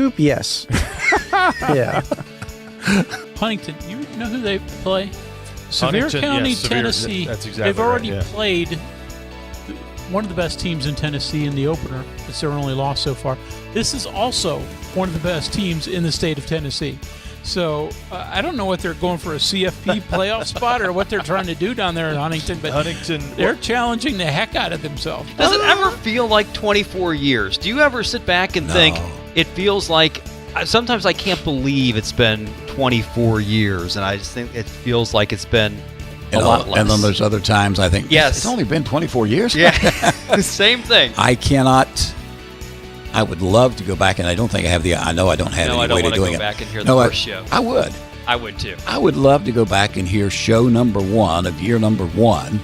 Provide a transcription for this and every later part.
Scoop, yes. Yeah. Huntington, you know who they play? Sevier County, yes, Sevier. Tennessee. That's exactly They've already right, yeah. played one of the best teams in Tennessee in the opener. It's their only loss so far. This is also one of the best teams in the state of Tennessee. So I don't know what they're going for, a CFP playoff spot or what they're trying to do down there in Huntington, but they're challenging the heck out of themselves. Does it ever feel like 24 years? Do you ever sit back and think it feels like sometimes I can't believe it's been 24 years, and I just think it feels like it's been a lot less. And then there's other times I think, yes, it's only been 24 years? Yeah, same thing. I would love to go back, and I don't think I have I know I don't have any way to doing it. No, I don't want to go back and hear the first show. I would. I would too. I would love to go back and hear show number 1 of year number 1.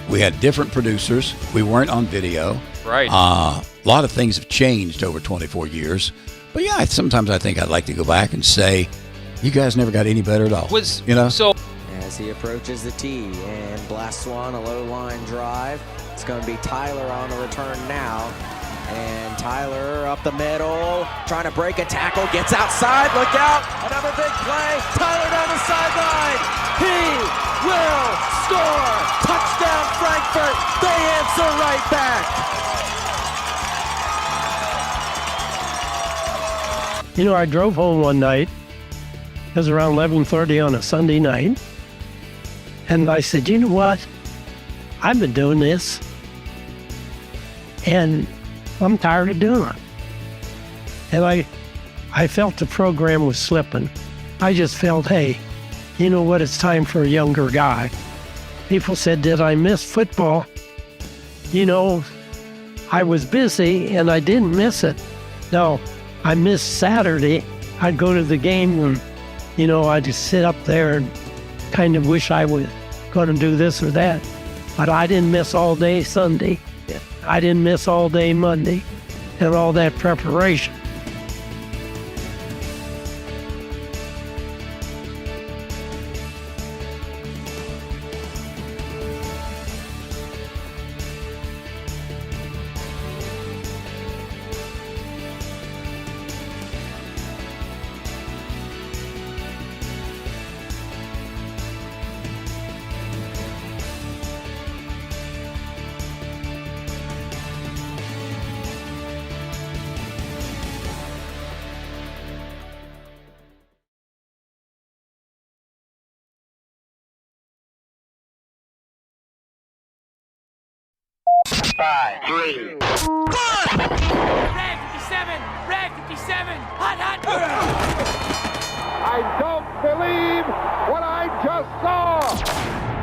We had different producers. We weren't on video. Right. A lot of things have changed over 24 years. But yeah, sometimes I think I'd like to go back and say, you guys never got any better at all. So as he approaches the tee and blasts one, a low line drive. It's going to be Tyler on the return now. And Tyler up the middle, trying to break a tackle, gets outside, look out, another big play, Tyler down the sideline, he will score, touchdown Frankfurt, they answer right back. You know, I drove home one night, it was around 11:30 on a Sunday night, and I said, you know what, I've been doing this, and I'm tired of doing it. And I felt the program was slipping. I just felt, hey, you know what, it's time for a younger guy. People said, did I miss football? You know, I was busy and I didn't miss it. No, I missed Saturday. I'd go to the game and, you know, I'd just sit up there and kind of wish I was going to do this or that. But I didn't miss all day Sunday. I didn't miss all day Monday and all that preparation. Five, three. Rag 57! Rag 57! Hot, hot! I don't believe what I just saw.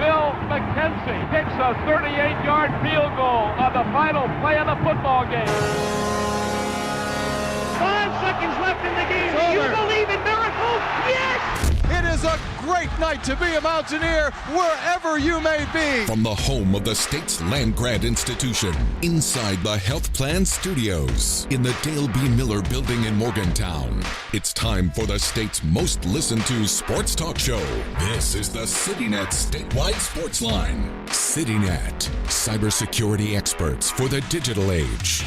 Bill McKenzie kicks a 38-yard field goal on the final play of the football game. 5 seconds left in the game. Do you believe in miracles? Yes! It is a great night to be a Mountaineer wherever you may be. From the home of the state's land-grant institution, inside the Health Plan Studios, in the Dale B. Miller Building in Morgantown, it's time for the state's most listened-to sports talk show. This is the CityNet Statewide Sportsline. CityNet, cybersecurity experts for the digital age.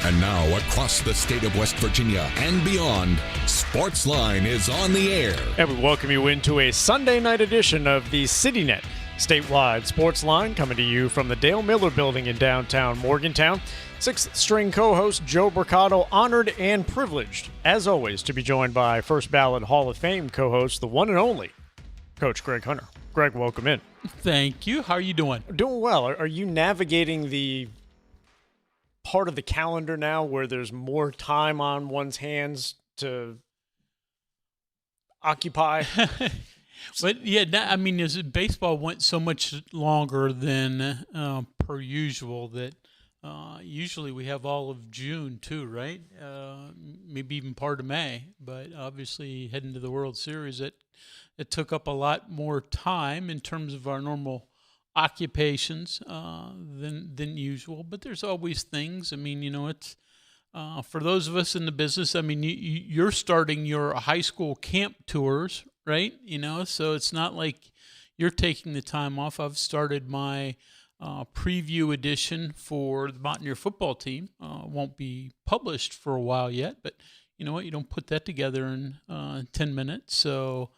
And now, across the state of West Virginia and beyond, Sportsline is on the air. And we welcome you into a Sunday night edition of the CityNet Statewide Sportsline, coming to you from the Dale Miller Building in downtown Morgantown. Sixth string co-host Joe Mercado, honored and privileged, as always, to be joined by First Ballot Hall of Fame co-host, the one and only Coach Greg Hunter. Greg, welcome in. Thank you. How are you doing? Doing well. Are you navigating the part of the calendar now where there's more time on one's hands to occupy? But yeah, I mean, baseball went so much longer than per usual that usually we have all of June too, right? Maybe even part of May. But obviously, heading to the World Series, it took up a lot more time in terms of our normal occupations than usual. But there's always things. I mean, you know, it's for those of us in the business. I mean, you're starting your high school camp tours, right? You know, so it's not like you're taking the time off. I've started my preview edition for the Mountaineer football team. Won't be published for a while yet, but you know what, you don't put that together in 10 minutes. So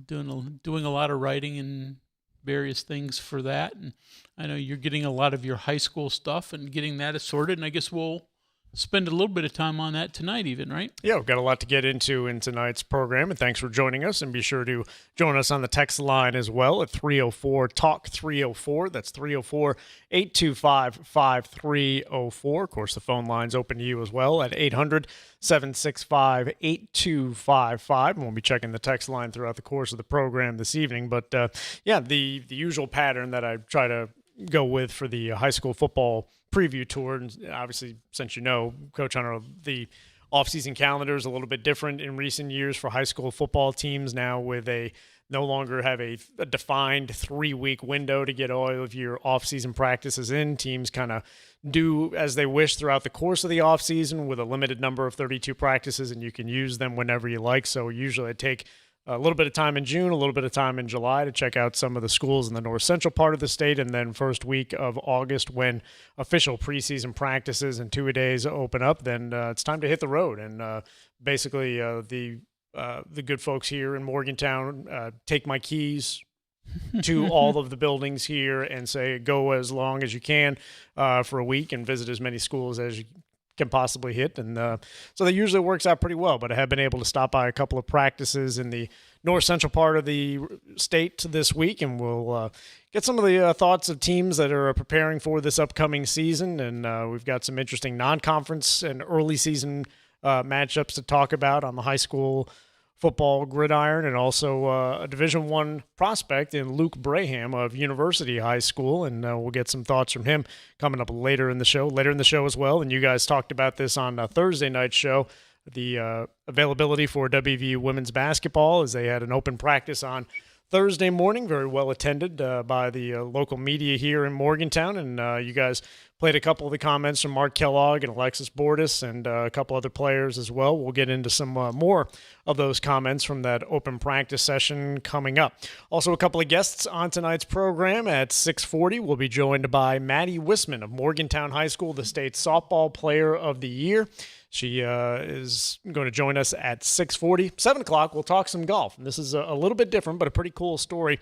doing a lot of writing and various things for that. And I know you're getting a lot of your high school stuff and getting that assorted. And I guess we'll spend a little bit of time on that tonight even, right? Yeah, we've got a lot to get into in tonight's program, and thanks for joining us. And be sure to join us on the text line as well at 304-TALK-304. That's 304-825-5304. Of course, the phone line's open to you as well at 800-765-8255. And we'll be checking the text line throughout the course of the program this evening. But, the usual pattern that I try to go with for the high school football preview tour, and obviously, since you know, Coach Hunter, the offseason calendar is a little bit different in recent years for high school football teams now, with no longer have a defined 3-week window to get all of your offseason practices in. Teams kind of do as they wish throughout the course of the offseason with a limited number of 32 practices, and you can use them whenever you like. So usually I take a little bit of time in June, a little bit of time in July to check out some of the schools in the north central part of the state, and then first week of August when official preseason practices and two-a-days open up, then it's time to hit the road. And basically the good folks here in Morgantown take my keys to all of the buildings here and say, go as long as you can for a week and visit as many schools as you can possibly hit. And so that usually works out pretty well. But I have been able to stop by a couple of practices in the north central part of the state this week, and we'll get some of the thoughts of teams that are preparing for this upcoming season. And we've got some interesting non-conference and early season matchups to talk about on the high school football gridiron, and also a Division I prospect in Luke Braham of University High School, and we'll get some thoughts from him coming up later in the show as well. And you guys talked about this on a Thursday night show, the availability for WVU women's basketball, as they had an open practice on Thursday morning, very well attended by the local media here in Morgantown. And you guys played a couple of the comments from Mark Kellogg and Alexis Bordas and a couple other players as well. We'll get into some more of those comments from that open practice session coming up. Also, a couple of guests on tonight's program at 6:40. We'll be joined by Maddie Wisman of Morgantown High School, the state softball player of the year. She is going to join us at 6:40. 7 o'clock, we'll talk some golf. And this is a little bit different, but a pretty cool story.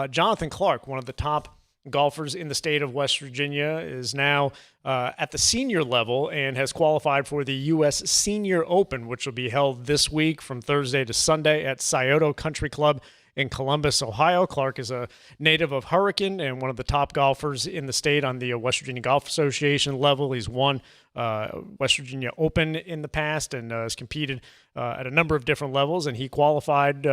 Jonathan Clark, one of the top golfers in the state of West Virginia, is now at the senior level and has qualified for the U.S. Senior Open, which will be held this week from Thursday to Sunday at Scioto Country Club in Columbus, Ohio. Clark is a native of Hurricane and one of the top golfers in the state on the West Virginia Golf Association level. He's won West Virginia Open in the past and has competed at a number of different levels, and he qualified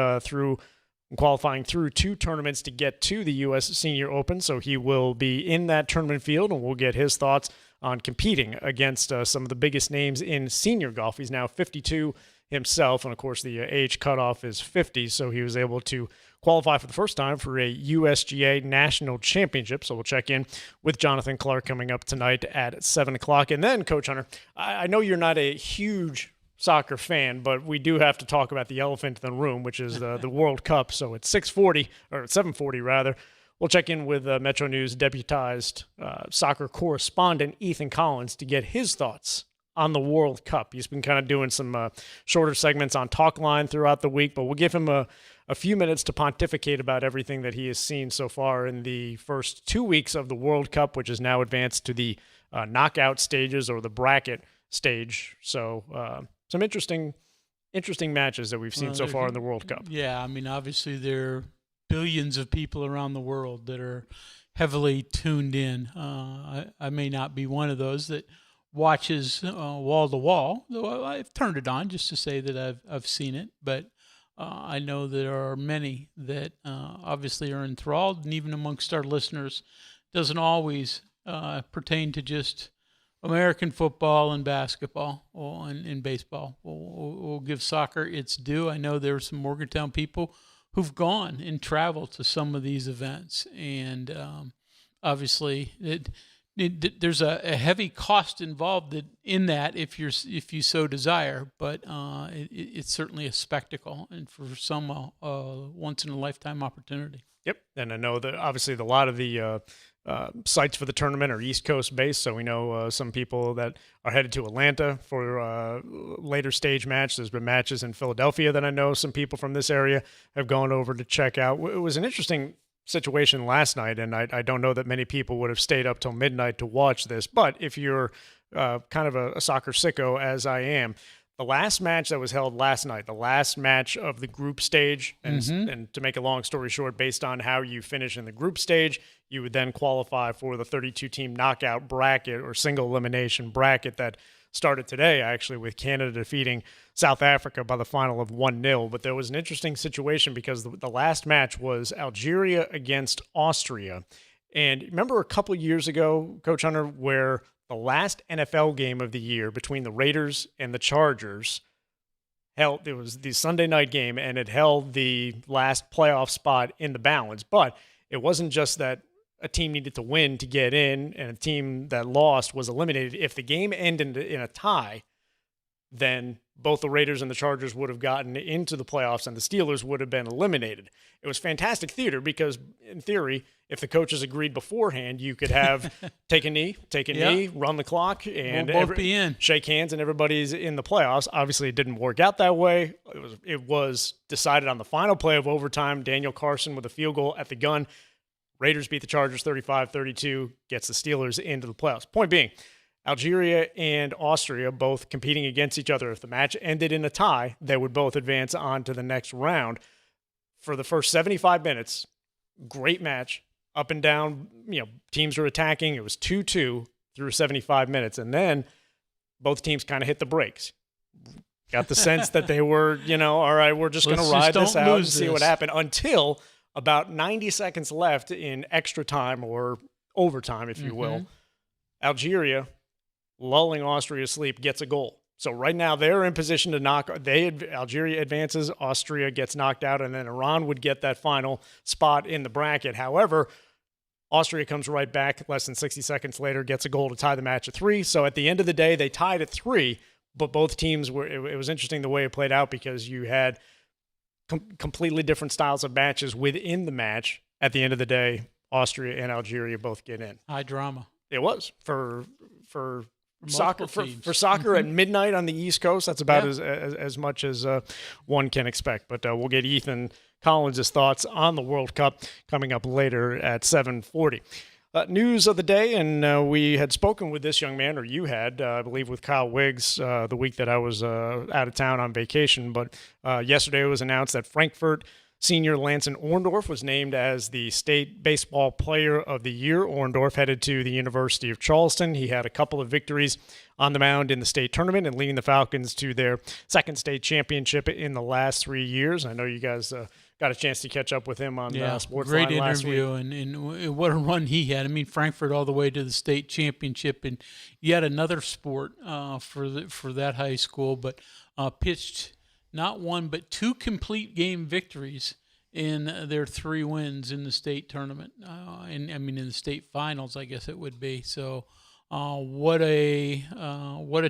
qualifying through 2 tournaments to get to the U.S. Senior Open. So he will be in that tournament field, and we'll get his thoughts on competing against some of the biggest names in senior golf. He's now 52 himself, and of course the age cutoff is 50, so he was able to qualify for the first time for a USGA National Championship. So we'll check in with Jonathan Clark coming up tonight at 7 o'clock. And then, Coach Hunter, I know you're not a huge soccer fan, but we do have to talk about the elephant in the room, which is the World Cup. So at 6:40, or at 7:40 rather, we'll check in with MetroNews deputized soccer correspondent Ethan Collins to get his thoughts on the World Cup. He's been kind of doing some shorter segments on Talkline throughout the week, but we'll give him a few minutes to pontificate about everything that he has seen so far in the first 2 weeks of the World Cup, which is now advanced to the knockout stages or the bracket stage. So some interesting matches that we've seen so far in the World Cup. Yeah, I mean, obviously there are billions of people around the world that are heavily tuned in. I may not be one of those that watches wall to wall, though I've turned it on just to say that I've seen it. But I know there are many that obviously are enthralled, and even amongst our listeners, doesn't always pertain to just American football and basketball and baseball. We'll give soccer its due. I know there are some Morgantown people who've gone and traveled to some of these events, and obviously there's a heavy cost involved in that if you so desire, but it's certainly a spectacle, and for some once in a lifetime opportunity. Yep, and I know that obviously a lot of the sites for the tournament are East Coast based, so we know some people that are headed to Atlanta for later stage match. There's been matches in Philadelphia that I know some people from this area have gone over to check out. It was an interesting situation last night, and I don't know that many people would have stayed up till midnight to watch this, but if you're kind of a soccer sicko, as I am, the last match that was held last night, the last match of the group stage, and to make a long story short, based on how you finish in the group stage, you would then qualify for the 32-team knockout bracket or single elimination bracket that started today, actually, with Canada defeating South Africa by the final of 1-0. But there was an interesting situation because the last match was Algeria against Austria. And remember a couple years ago, Coach Hunter, where the last NFL game of the year between the Raiders and the Chargers it was the Sunday night game, and it held the last playoff spot in the balance. But it wasn't just that a team needed to win to get in and a team that lost was eliminated. If the game ended in a tie, then both the Raiders and the Chargers would have gotten into the playoffs and the Steelers would have been eliminated. It was fantastic theater because, in theory, if the coaches agreed beforehand, you could have take a knee, run the clock, and we'll both be in. Shake hands, and everybody's in the playoffs. Obviously, it didn't work out that way. It was decided on the final play of overtime. Daniel Carson with a field goal at the gun. Raiders beat the Chargers 35-32, gets the Steelers into the playoffs. Point being, Algeria and Austria both competing against each other. If the match ended in a tie, they would both advance on to the next round. For the first 75 minutes, great match, up and down, teams were attacking. It was 2-2 through 75 minutes, and then both teams kind of hit the brakes. Got the sense that they were, all right, we're just going to ride this out and see what happened until about 90 seconds left in extra time or overtime, if you will. Algeria, lulling Austria asleep, gets a goal. So right now they're in position to Algeria advances, Austria gets knocked out, and then Iran would get that final spot in the bracket. However, Austria comes right back less than 60 seconds later, gets a goal to tie the match at 3. So at the end of the day, they tied at 3, but both teams it was interesting the way it played out because you had completely different styles of matches within the match. At the end of the day, Austria and Algeria both get in. High drama. It was for soccer for soccer at midnight on the East Coast. That's about as much as one can expect. But we'll get Ethan Collins' thoughts on the World Cup coming up later at 7:40. News of the day, and we had spoken with this young man, or you had, I believe, with Kyle Wiggs the week that I was out of town on vacation. But yesterday it was announced that Frankfurt senior Lanson Orndorff was named as the State Baseball Player of the Year. Orndorff headed to the University of Charleston. He had a couple of victories on the mound in the state tournament and leading the Falcons to their second state championship in the last 3 years. I know you guys got a chance to catch up with him on Sportsline great last week. interview, and what a run he had. I mean, Frankfurt all the way to the state championship, and yet another sport for that high school, but pitched not one but 2 complete game victories in their 3 wins in the state tournament, and I mean in the state finals, I guess it would be. So, what a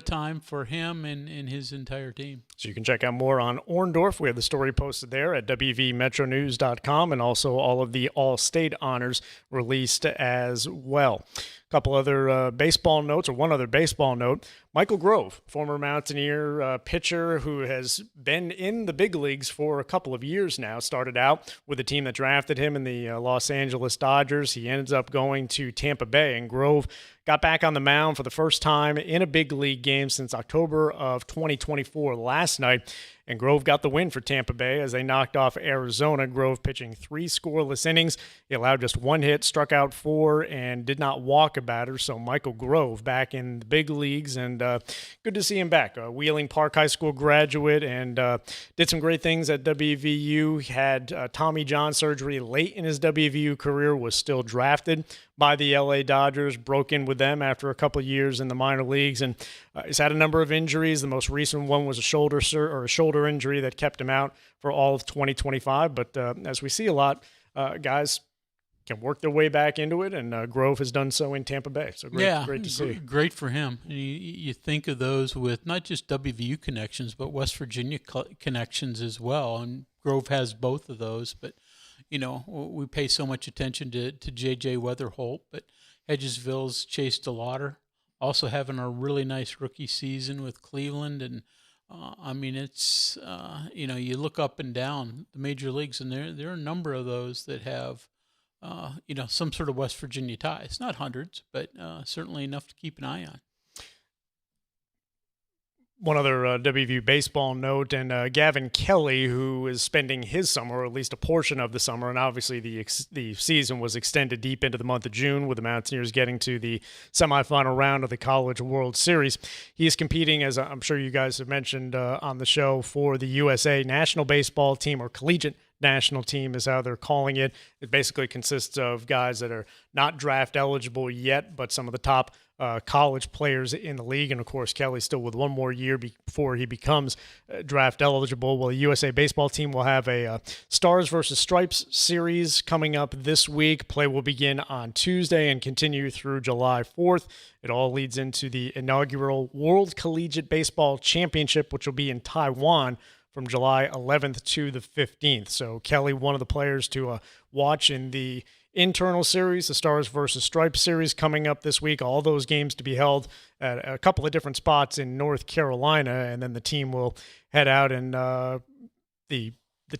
time for him and his entire team. So you can check out more on Orndorff. We have the story posted there at wvmetronews.com, and also all of the all-state honors released as well. A couple other baseball notes, or one other baseball note. Michael Grove, former Mountaineer pitcher who has been in the big leagues for a couple of years now, started out with the team that drafted him in the Los Angeles Dodgers. He ends up going to Tampa Bay, and Grove got back on the mound for the first time in a big league game since October of 2024 last night. And Grove got the win for Tampa Bay as they knocked off Arizona. Grove pitching 3 scoreless innings. He allowed just 1 hit, struck out 4, and did not walk a batter. So Michael Grove back in the big leagues, and good to see him back. A Wheeling Park High School graduate, and did some great things at WVU. He had Tommy John surgery late in his WVU career, was still drafted by the LA Dodgers, broke in with them after a couple of years in the minor leagues, and he's had a number of injuries. The most recent one was a shoulder injury that kept him out for all of 2025. But as we see a lot, guys can work their way back into it, and Grove has done so in Tampa Bay. So great to see. Great for him. And you think of those with not just WVU connections, but West Virginia connections as well. And Grove has both of those, but we pay so much attention to J.J. Weatherholt, but Hedgesville's Chase DeLauder also having a really nice rookie season with Cleveland. And, it's, you look up and down the major leagues, and there are a number of those that have, some sort of West Virginia ties. Not hundreds, but certainly enough to keep an eye on. One other WVU baseball note, and Gavin Kelly, who is spending his summer, or at least a portion of the summer, and obviously the season was extended deep into the month of June with the Mountaineers getting to the semifinal round of the College World Series. He is competing, as I'm sure you guys have mentioned on the show, for the USA National Baseball Team, or Collegiate National Team is how they're calling it. It basically consists of guys that are not draft eligible yet, but some of the top college players in the league. And of course, Kelly's still with one more year before he becomes draft eligible. Well, the USA baseball team will have a Stars versus Stripes series coming up this week. Play will begin on Tuesday and continue through July 4th. It all leads into the inaugural World Collegiate Baseball Championship, which will be in Taiwan from July 11th to the 15th. So Kelly, one of the players to watch in the internal series, the Stars versus Stripes series coming up this week. All those games to be held at a couple of different spots in North Carolina, and then the team will head out, and the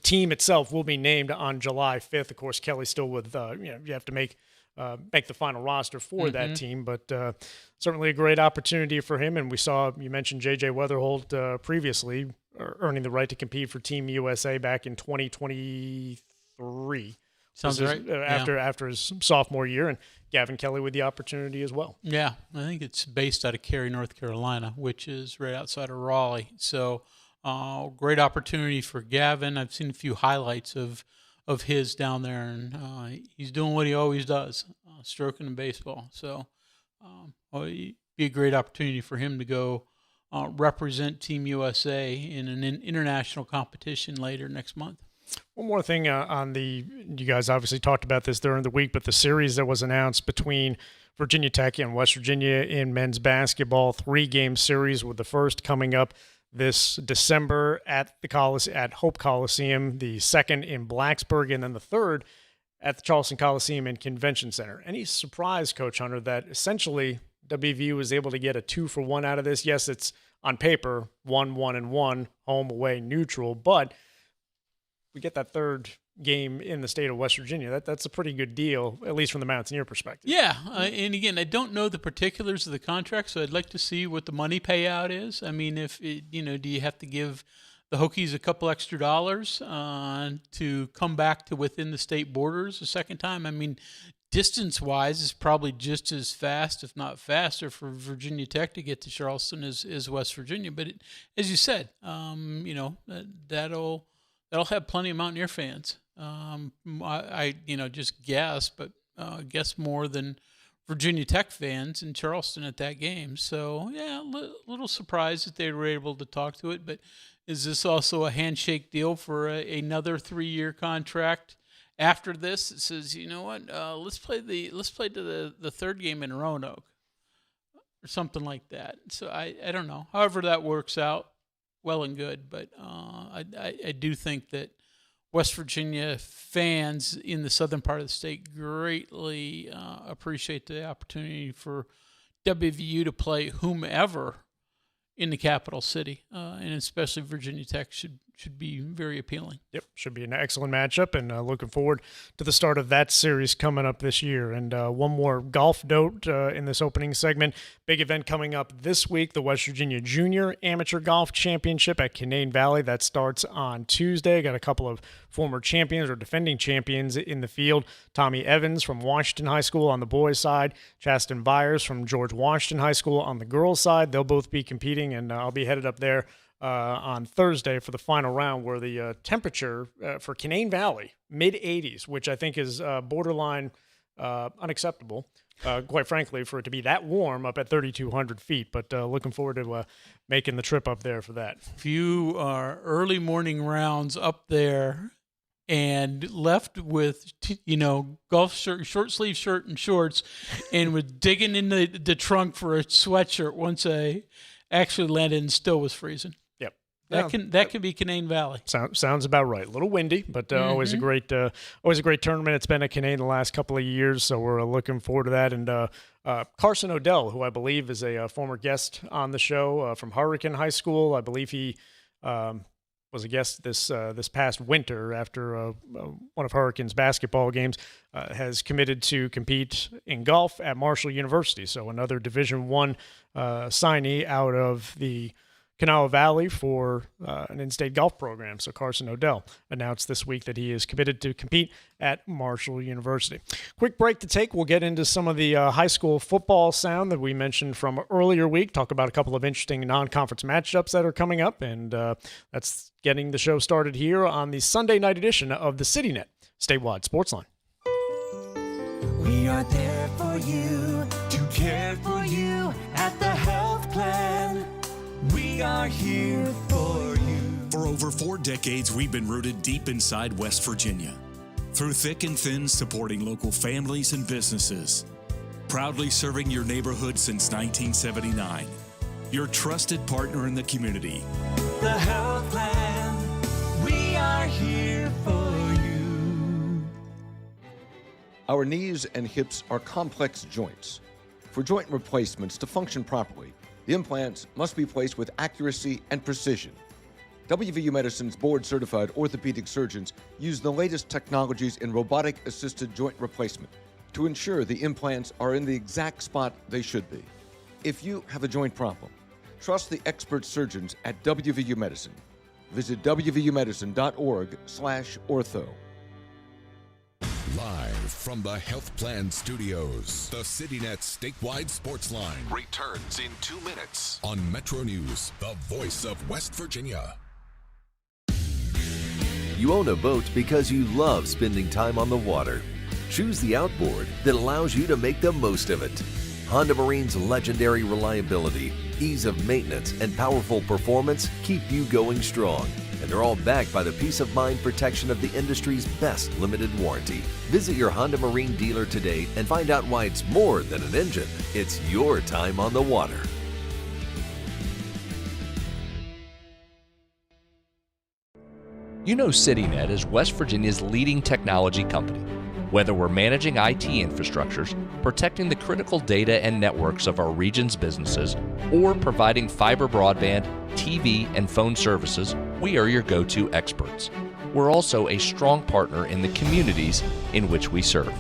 team itself will be named on July 5th. Of course, Kelly's still with you have to make the final roster for that team, but certainly a great opportunity for him. And we saw, you mentioned J.J. Weatherholt previously, earning the right to compete for Team USA back in 2023. Sounds right. After his sophomore year, and Gavin Kelly with the opportunity as well. Yeah, I think it's based out of Cary, North Carolina, which is right outside of Raleigh. So great opportunity for Gavin. I've seen a few highlights of his down there, and he's doing what he always does, stroking the baseball. So it'd be a great opportunity for him to go represent Team USA in an international competition later next month. One more thing you guys obviously talked about this during the week, but the series that was announced between Virginia Tech and West Virginia in men's basketball, 3-game series, with the first coming up this December at Hope Coliseum, the second in Blacksburg, and then the third at the Charleston Coliseum and Convention Center. Any surprise, Coach Hunter, that essentially WVU was able to get a 2-for-1 out of this? Yes, it's on paper 1-1-1, home, away, neutral, but we get that third game in the state of West Virginia. That's a pretty good deal, at least from the Mountaineer perspective. Yeah, and again, I don't know the particulars of the contract, so I'd like to see what the money payout is. I mean, do you have to give the Hokies a couple extra dollars to come back to within the state borders a second time? I mean, distance-wise, it's probably just as fast, if not faster, for Virginia Tech to get to Charleston as West Virginia. But as you said, that'll have plenty of Mountaineer fans. I just guess, but guess more than Virginia Tech fans in Charleston at that game. So, yeah, a little surprised that they were able to talk to it. But is this also a handshake deal for another 3-year contract after this? It says, you know what, let's play to the third game in Roanoke or something like that. So I don't know. However that works out, well and good, but I do think that West Virginia fans in the southern part of the state greatly appreciate the opportunity for WVU to play whomever in the capital city, and especially Virginia Tech should be very appealing. Yep, should be an excellent matchup, and looking forward to the start of that series coming up this year. And one more golf note in this opening segment. Big event coming up this week, the West Virginia Junior Amateur Golf Championship at Canaan Valley. That starts on Tuesday. Got a couple of former champions or defending champions in the field. Tommy Evans from Washington High School on the boys' side, Chasten Byers from George Washington High School on the girls' side. They'll both be competing, and I'll be headed up there on Thursday for the final round, where the temperature for Canaan Valley, mid-80s, which I think is borderline unacceptable, quite frankly, for it to be that warm up at 3,200 feet. But looking forward to making the trip up there for that. If you are early morning rounds up there and left with, golf shirt, short sleeve shirt and shorts, and was digging in the trunk for a sweatshirt once I actually landed and still was freezing. Yep. That can be Canaan Valley. Sounds about right. A little windy, but always a great tournament. It's been at Canaan the last couple of years, so we're looking forward to that. And Carson Odell, who I believe is a former guest on the show from Hurricane High School, I believe he was a guest this past winter after one of Hurricane's basketball games, has committed to compete in golf at Marshall University. So another Division I signee out of the Kanawha Valley for an in-state golf program. So Carson Odell announced this week that he is committed to compete at Marshall University. Quick break to take. We'll get into some of the high school football sound that we mentioned from earlier week, talk about a couple of interesting non-conference matchups that are coming up, and that's getting the show started here on the Sunday night edition of the CityNet Statewide Sportsline. We are there for you, to care for you at the health plan. We are here for you. For over 4 decades, we've been rooted deep inside West Virginia. Through thick and thin, supporting local families and businesses. Proudly serving your neighborhood since 1979. Your trusted partner in the community. The health plan. We are here for you. Our knees and hips are complex joints. For joint replacements to function properly, the implants must be placed with accuracy and precision. WVU Medicine's board-certified orthopedic surgeons use the latest technologies in robotic-assisted joint replacement to ensure the implants are in the exact spot they should be. If you have a joint problem, trust the expert surgeons at WVU Medicine. Visit wvumedicine.org/ortho. Live from the Health Plan Studios, the CityNet Statewide Sportsline returns in 2 minutes on MetroNews, the voice of West Virginia. You own a boat because you love spending time on the water. Choose the outboard that allows you to make the most of it. Honda Marine's legendary reliability, ease of maintenance, and powerful performance keep you going strong. And they're all backed by the peace of mind protection of the industry's best limited warranty. Visit your Honda Marine dealer today and find out why it's more than an engine. It's your time on the water. You know CityNet is West Virginia's leading technology company. Whether we're managing IT infrastructures, protecting the critical data and networks of our region's businesses, or providing fiber broadband, TV, and phone services, we are your go-to experts. We're also a strong partner in the communities in which we serve.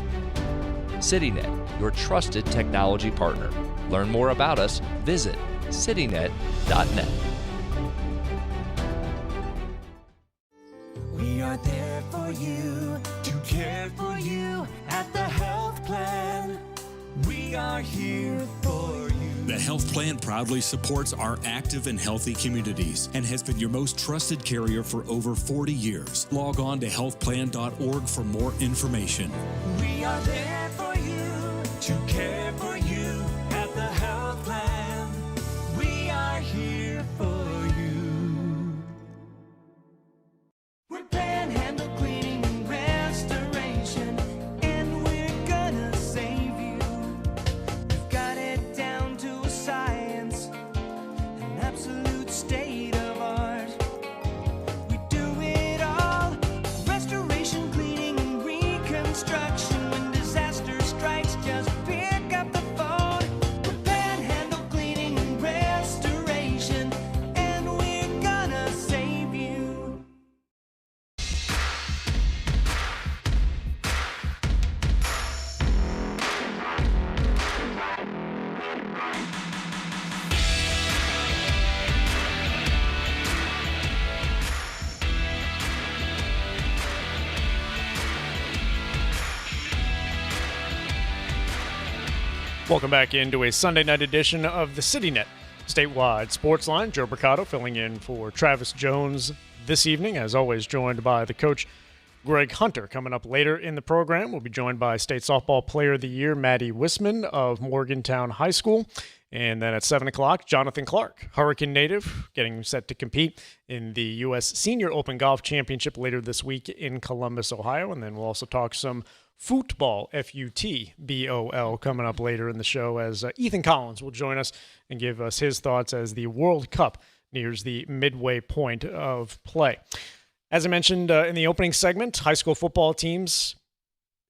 CityNet, your trusted technology partner. Learn more about us, visit citynet.net. We are there for you, to care for you at the health plan. We are here for you. The Health Plan proudly supports our active and healthy communities and has been your most trusted carrier for over 40 years. Log on to healthplan.org for more information. We are there for you, to care for you at the health plan. We are here for you. We're Panhandle Cleaning and Restoration, and we're gonna save you. We've got it down to a science, an absolute state of art. We do it all, restoration, cleaning, and reconstruction. When disaster strikes, just pick up the phone. We're Panhandle Cleaning and Restoration, and we're gonna save you. Welcome back into a Sunday night edition of the CityNet Statewide Sportsline. Joe Mercado filling in for Travis Jones this evening, as always joined by the coach Greg Hunter. Coming up later in the program, we'll be joined by State Softball Player of the Year Maddie Wisman of Morgantown High School. And then at 7 o'clock, Jonathan Clark, Hurricane native, getting set to compete in the U.S. Senior Open Golf Championship later this week in Columbus, Ohio. And then we'll also talk some football, F-U-T-B-O-L, coming up later in the show as Ethan Collins will join us and give us his thoughts as the World Cup nears the midway point of play. As I mentioned in the opening segment, high school football teams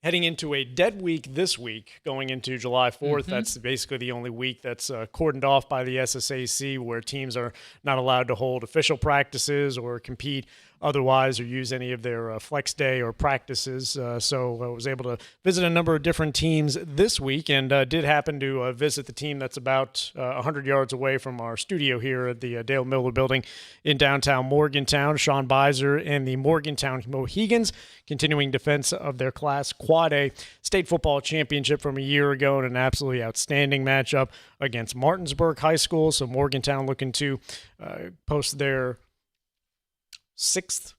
heading into a dead week this week, going into July 4th. Mm-hmm. That's basically the only week that's cordoned off by the SSAC, where teams are not allowed to hold official practices or compete otherwise or use any of their flex day or practices. So I was able to visit a number of different teams this week, and did happen to visit the team that's about 100 yards away from our studio here at the Dale Miller Building in downtown Morgantown. Sean Beiser and the Morgantown Mohegans continuing defense of their Class Quad A state football championship from a year ago in an absolutely outstanding matchup against Martinsburg High School. So Morgantown looking to post their seventh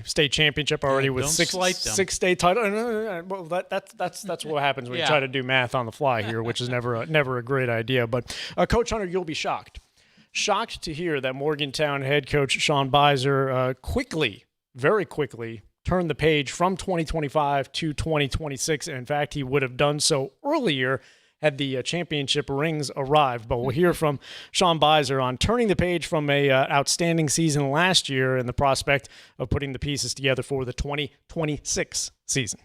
state championship already, with six state titles. Well, that's what happens when you try to do math on the fly here, which is never a great idea. But Coach Hunter, you'll be shocked to hear that Morgantown head coach Sean Beiser very quickly turned the page from 2025 to 2026. And in fact, he would have done so earlier had the championship rings arrived. But we'll hear from Sean Beiser on turning the page from a outstanding season last year and the prospect of putting the pieces together for the 2026 season.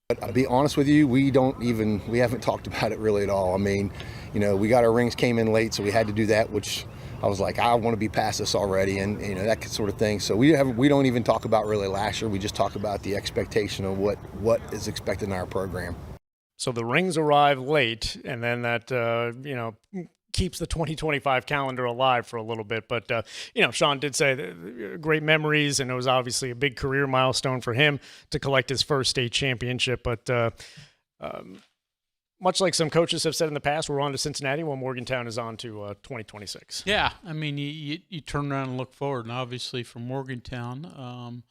But I'll be honest with you, we haven't talked about it really at all. I mean, we got our rings came in late, so we had to do that, which I was like, I want to be past this already, and that sort of thing. So we don't even talk about really last year. We just talk about the expectation of what is expected in our program. So the rings arrive late, and then that keeps the 2025 calendar alive for a little bit. But Sean did say that great memories, and it was obviously a big career milestone for him to collect his first state championship. But much like some coaches have said in the past, we're on to Cincinnati while Morgantown is on to 2026. Yeah, I mean, you turn around and look forward, and obviously for Morgantown,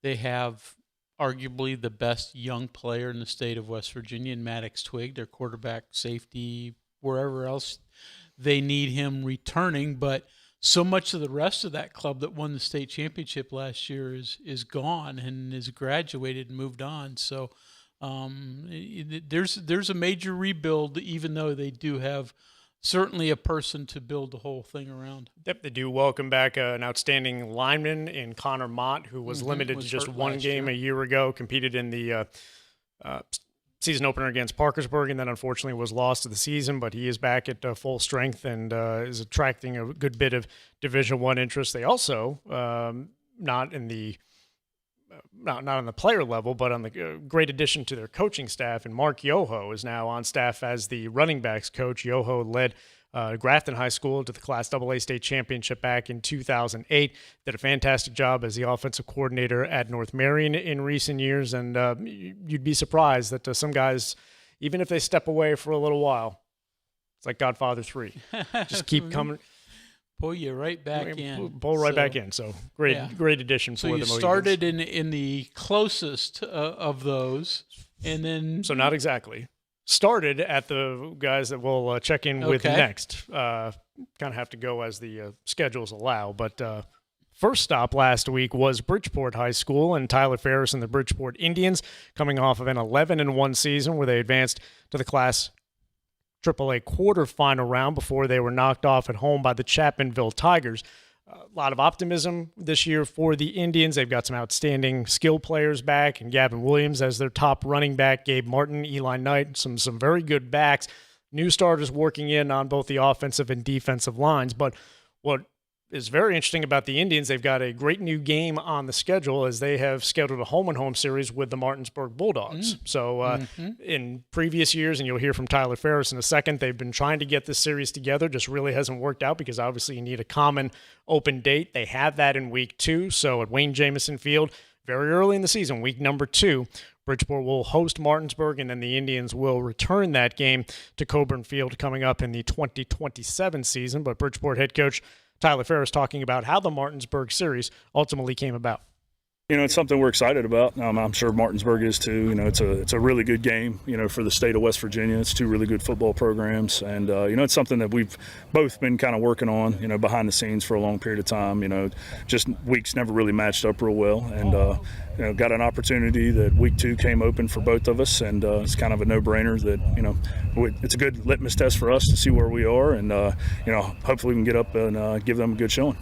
they have arguably the best young player in the state of West Virginia in Maddox Twig, their quarterback, safety, wherever else they need him returning. But so much of the rest of that club that won the state championship last year is gone and is graduated and moved on. So there's a major rebuild, even though they do have certainly a person to build the whole thing around. Yep, they do welcome back an outstanding lineman in Connor Mott, who was limited to just one game a year ago, competed in the season opener against Parkersburg, and then unfortunately was lost to the season, but he is back at full strength and is attracting a good bit of Division I interest. They also, not on the player level, but on the great addition to their coaching staff. And Mark Yoho is now on staff as the running backs coach. Yoho led Grafton High School to the Class AA state championship back in 2008. Did a fantastic job as the offensive coordinator at North Marion in recent years. And you'd be surprised that some guys, even if they step away for a little while, it's like Godfather 3. Just keep coming. Pull you right back in. Pull right back in. So great addition for the Mohegans. So you started in the closest of those, and then... So not exactly. Started at the guys that we'll check in with next. Kind of have to go as the schedules allow. But first stop last week was Bridgeport High School and Tyler Ferris and the Bridgeport Indians, coming off of an 11-1 season where they advanced to the Class AAA quarterfinal round before they were knocked off at home by the Chapmanville Tigers. A lot of optimism this year for the Indians. They've got some outstanding skill players back, and Gavin Williams as their top running back, Gabe Martin, Eli Knight, some very good backs. New starters working in on both the offensive and defensive lines. But what is very interesting about the Indians, they've got a great new game on the schedule as they have scheduled a home-and-home series with the Martinsburg Bulldogs. So in previous years, and you'll hear from Tyler Ferris in a second, they've been trying to get this series together, just really hasn't worked out because obviously you need a common open date. They have that in week 2, so at Wayne Jamison Field, very early in the season, week number 2, Bridgeport will host Martinsburg, and then the Indians will return that game to Coburn Field coming up in the 2027 season. But Bridgeport head coach Tyler Ferris talking about how the Martinsburg series ultimately came about. it's something we're excited about. I'm sure Martinsburg is too. It's a really good game, for the state of West Virginia. It's two really good football programs, and it's something that we've both been kind of working on, behind the scenes for a long period of time. Just weeks never really matched up real well, and got an opportunity that week 2 came open for both of us, and it's kind of a no-brainer that it's a good litmus test for us to see where we are, and hopefully we can get up and give them a good showing.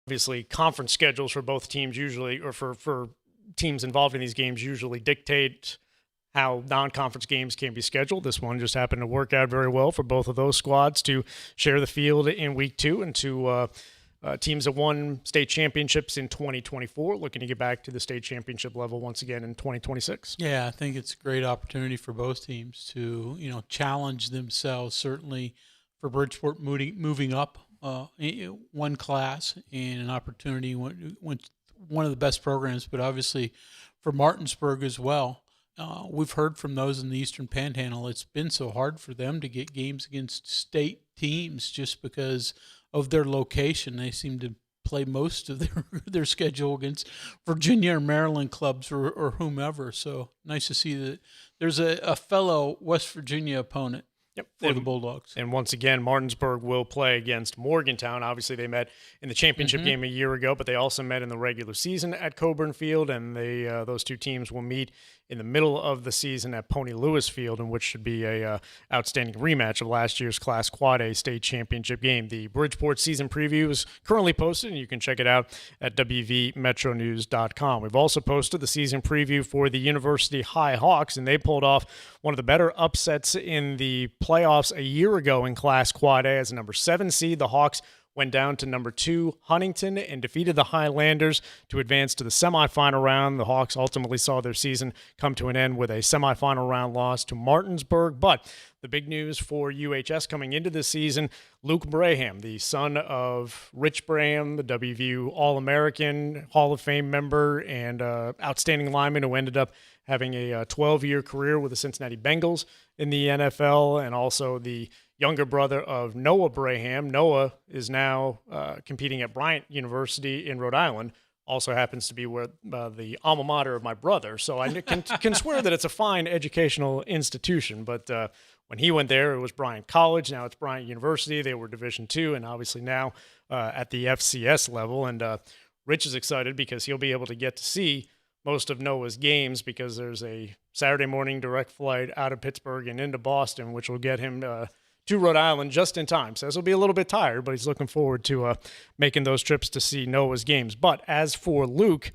Obviously, conference schedules for both teams usually, or for teams involved in these games, usually dictate how non-conference games can be scheduled. This one just happened to work out very well for both of those squads to share the field in week 2, and to teams that won state championships in 2024 looking to get back to the state championship level once again in 2026. Yeah, I think it's a great opportunity for both teams to challenge themselves. Certainly for Bridgeport moving up one class, and an opportunity when one of the best programs, but obviously for Martinsburg as well. We've heard from those in the Eastern Panhandle, it's been so hard for them to get games against state teams just because of their location. They seem to play most of their schedule against Virginia or Maryland clubs or whomever. So nice to see that there's a fellow West Virginia opponent for the Bulldogs. And once again, Martinsburg will play against Morgantown. Obviously, they met in the championship game a year ago, but they also met in the regular season at Coburn Field, and those two teams will meet in the middle of the season at Pony Lewis Field, in which should be a outstanding rematch of last year's Class Quad A state championship game. The Bridgeport season preview is currently posted, and you can check it out at wvmetronews.com. We've also posted the season preview for the University High Hawks, and they pulled off one of the better upsets in the playoffs a year ago in Class Quad A. As a number 7 seed, the Hawks went down to number 2 Huntington and defeated the Highlanders to advance to the semifinal round. The Hawks ultimately saw their season come to an end with a semifinal round loss to Martinsburg. But the big news for UHS coming into this season, Luke Braham, the son of Rich Braham, the WVU All-American, Hall of Fame member, and outstanding lineman who ended up having a 12-year career with the Cincinnati Bengals in the NFL, and also the younger brother of Noah Braham. Noah is now competing at Bryant University in Rhode Island. Also happens to be where the alma mater of my brother. So I can swear that it's a fine educational institution. But when he went there, it was Bryant College. Now it's Bryant University. They were Division II, and obviously now at the FCS level. And Rich is excited because he'll be able to get to see most of Noah's games, because there's a Saturday morning direct flight out of Pittsburgh and into Boston, which will get him to Rhode Island just in time. Says he'll be a little bit tired, but he's looking forward to making those trips to see Noah's games. But as for Luke,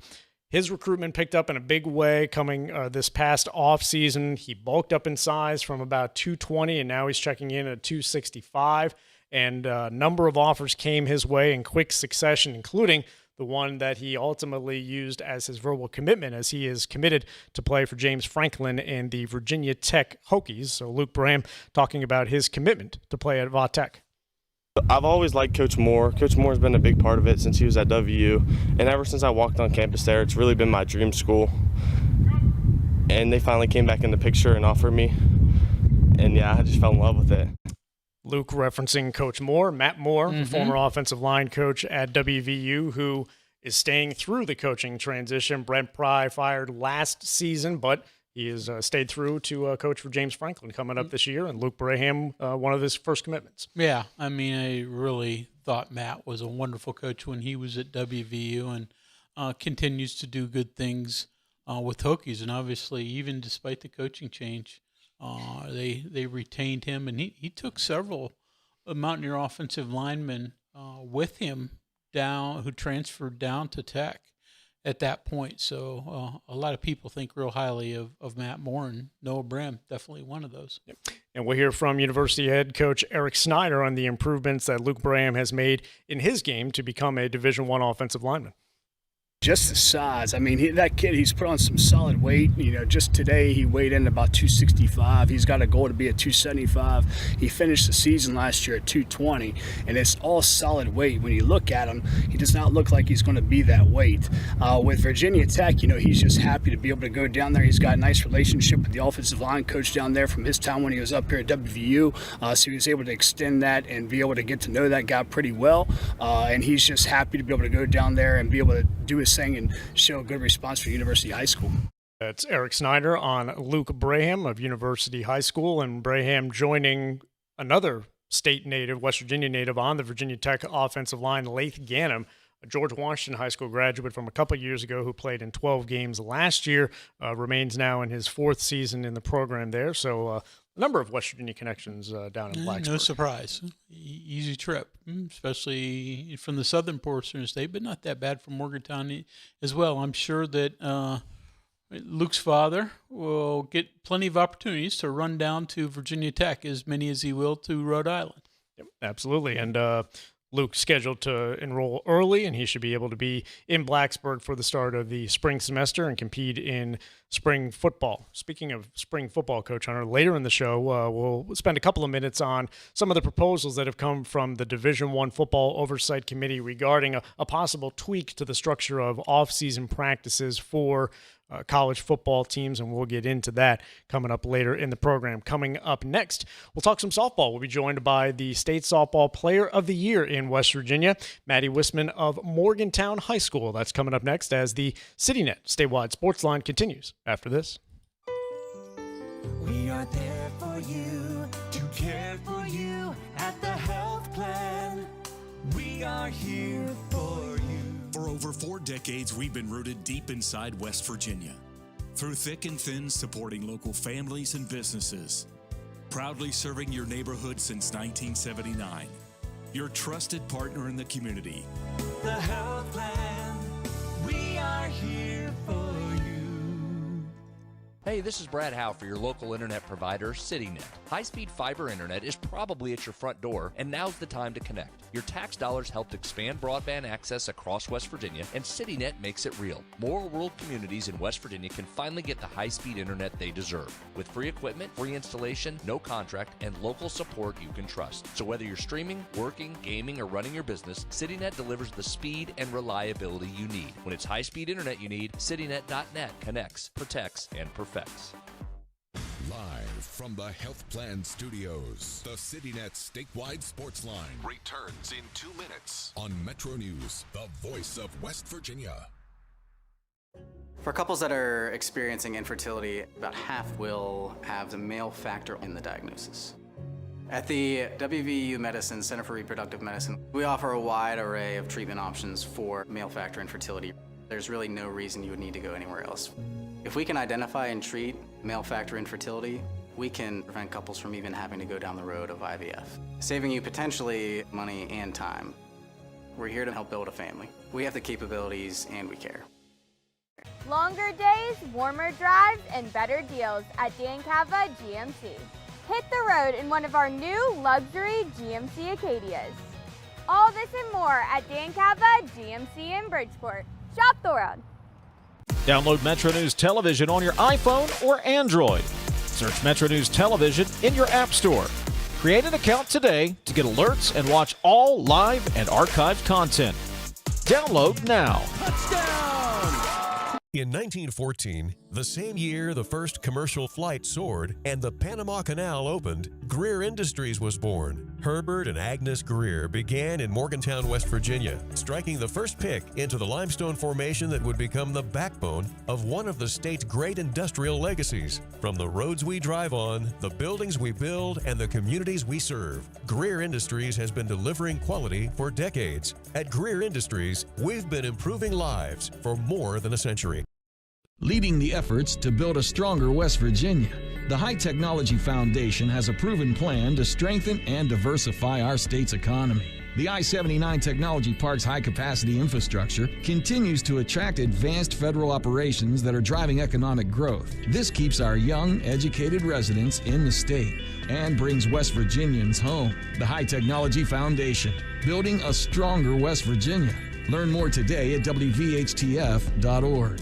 his recruitment picked up in a big way coming this past offseason. He bulked up in size from about 220, and now he's checking in at 265. And a number of offers came his way in quick succession, including the one that he ultimately used as his verbal commitment, as he is committed to play for James Franklin and the Virginia Tech Hokies. So Luke Braham talking about his commitment to play at Va Tech. I've always liked Coach Moore. Coach Moore's been a big part of it since he was at WU. And ever since I walked on campus there, it's really been my dream school. And they finally came back in the picture and offered me. And yeah, I just fell in love with it. Luke referencing Coach Moore, Matt Moore, the former offensive line coach at WVU, who is staying through the coaching transition. Brent Pry fired last season, but he has stayed through to coach for James Franklin coming up this year, and Luke Braham, one of his first commitments. Yeah, I mean, I really thought Matt was a wonderful coach when he was at WVU, and continues to do good things with Hokies. And obviously, even despite the coaching change, they retained him, and he took several Mountaineer offensive linemen with him down, who transferred down to Tech at that point. So a lot of people think real highly of Matt Moore, and Noah Braham, definitely one of those. Yep. And we'll hear from University head coach Eric Snyder on the improvements that Luke Braham has made in his game to become a Division I offensive lineman. Just the size. I mean, that kid, he's put on some solid weight. Just today he weighed in about 265. He's got a goal to be at 275. He finished the season last year at 220, and it's all solid weight. When you look at him, he does not look like he's going to be that weight. With Virginia Tech, he's just happy to be able to go down there. He's got a nice relationship with the offensive line coach down there from his time when he was up here at WVU. So he was able to extend that and be able to get to know that guy pretty well. And he's just happy to be able to go down there and be able to do his sing and show a good response for University High School. That's Eric Snyder on Luke Braham of University High School, and Braham joining another state native, West Virginia native, on the Virginia Tech offensive line, Laith Ganem, a George Washington High School graduate from a couple years ago who played in 12 games last year, remains now in his 4th season in the program there. So a number of West Virginia connections down in Blacksburg. No surprise. Easy trip, especially from the southern portion of the state, but not that bad from Morgantown as well. I'm sure that Luke's father will get plenty of opportunities to run down to Virginia Tech, as many as he will to Rhode Island. Yep, absolutely. And Luke's scheduled to enroll early, and he should be able to be in Blacksburg for the start of the spring semester and compete in spring football. Speaking of spring football, Coach Hunter, later in the show, we'll spend a couple of minutes on some of the proposals that have come from the Division I Football Oversight Committee regarding a possible tweak to the structure of off-season practices for college football teams, and we'll get into that coming up later in the program. Coming up next, we'll talk some softball. We'll be joined by the State Softball Player of the Year in West Virginia, Maddie Wisman of Morgantown High School. That's coming up next as the CityNet statewide sports line continues after this. We are there for you, to care for you at the health plan. We are here for you. For over 4 decades, we've been rooted deep inside West Virginia. Through thick and thin, supporting local families and businesses. Proudly serving your neighborhood since 1979. Your trusted partner in the community. The health plan, we are here for you. Hey, this is Brad Howe for your local internet provider, CityNet. High-speed fiber internet is probably at your front door, and now's the time to connect. Your tax dollars helped expand broadband access across West Virginia, and CityNet makes it real. More rural communities in West Virginia can finally get the high-speed internet they deserve, with free equipment, free installation, no contract, and local support you can trust. So whether you're streaming, working, gaming, or running your business, CityNet delivers the speed and reliability you need. When it's high-speed internet you need, CityNet.net connects, protects, and perfects. Live from the Health Plan Studios, the CityNet statewide sports line returns in 2 minutes on MetroNews, the voice of West Virginia. For couples that are experiencing infertility, about half will have the male factor in the diagnosis. At the WVU Medicine Center for Reproductive Medicine, we offer a wide array of treatment options for male factor infertility. There's really no reason you would need to go anywhere else. If we can identify and treat male factor infertility, we can prevent couples from even having to go down the road of IVF, saving you potentially money and time. We're here to help build a family. We have the capabilities and we care. Longer days, warmer drives, and better deals at Dan Cava GMC. Hit the road in one of our new luxury GMC Acadias. All this and more at Dan Cava GMC in Bridgeport. Shop the road. Download MetroNews Television on your iPhone or Android. Search MetroNews Television in your app store. Create an account today to get alerts and watch all live and archived content. Download now. In 1914, the same year the first commercial flight soared and the Panama Canal opened, Greer Industries was born. Herbert and Agnes Greer began in Morgantown, West Virginia, striking the first pick into the limestone formation that would become the backbone of one of the state's great industrial legacies. From the roads we drive on, the buildings we build, and the communities we serve, Greer Industries has been delivering quality for decades. At Greer Industries, we've been improving lives for more than a century. Leading the efforts to build a stronger West Virginia, the High Technology Foundation has a proven plan to strengthen and diversify our state's economy. The I-79 Technology Park's high-capacity infrastructure continues to attract advanced federal operations that are driving economic growth. This keeps our young, educated residents in the state and brings West Virginians home. The High Technology Foundation, building a stronger West Virginia. Learn more today at WVHTF.org.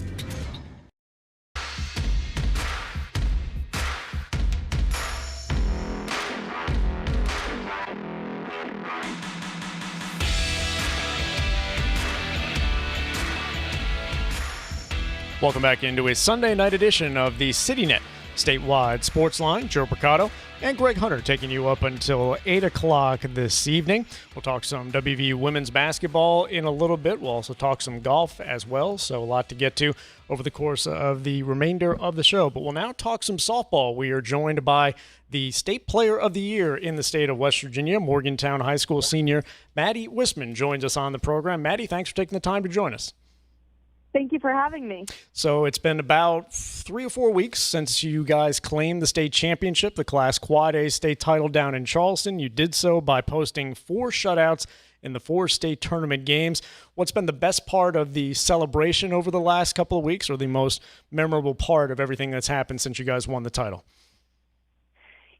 Welcome back into a Sunday night edition of the CityNet Statewide Sportsline, Joe Mercado and Greg Hunter taking you up until 8 o'clock this evening. We'll talk some WVU women's basketball in a little bit. We'll also talk some golf as well, so a lot to get to over the course of the remainder of the show. But we'll now talk some softball. We are joined by the State Player of the Year in the state of West Virginia, Morgantown High School senior Maddie Wisman joins us on the program. Maddie, thanks for taking the time to join us. Thank you for having me. So it's been about 3 or 4 weeks since you guys claimed the state championship, the Class Quad A state title down in Charleston. You did so by posting 4 shutouts in the 4 state tournament games. What's been the best part of the celebration over the last couple of weeks, or the most memorable part of everything that's happened since you guys won the title?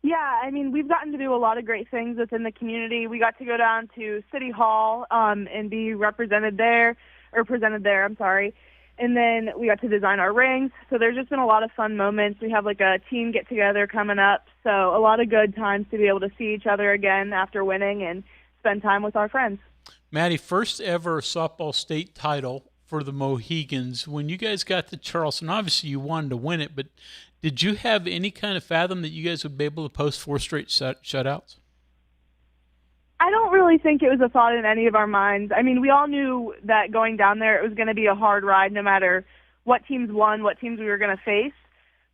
Yeah, I mean, we've gotten to do a lot of great things within the community. We got to go down to City Hall and be presented there. And then we got to design our rings. So there's just been a lot of fun moments. We have like a team get together coming up. So a lot of good times to be able to see each other again after winning and spend time with our friends. Maddie, first ever softball state title for the Mohegans. When you guys got to Charleston, obviously you wanted to win it, but did you have any kind of fathom that you guys would be able to post 4 straight shutouts? I don't really think it was a thought in any of our minds. I mean, we all knew that going down there it was going to be a hard ride no matter what teams won, what teams we were going to face.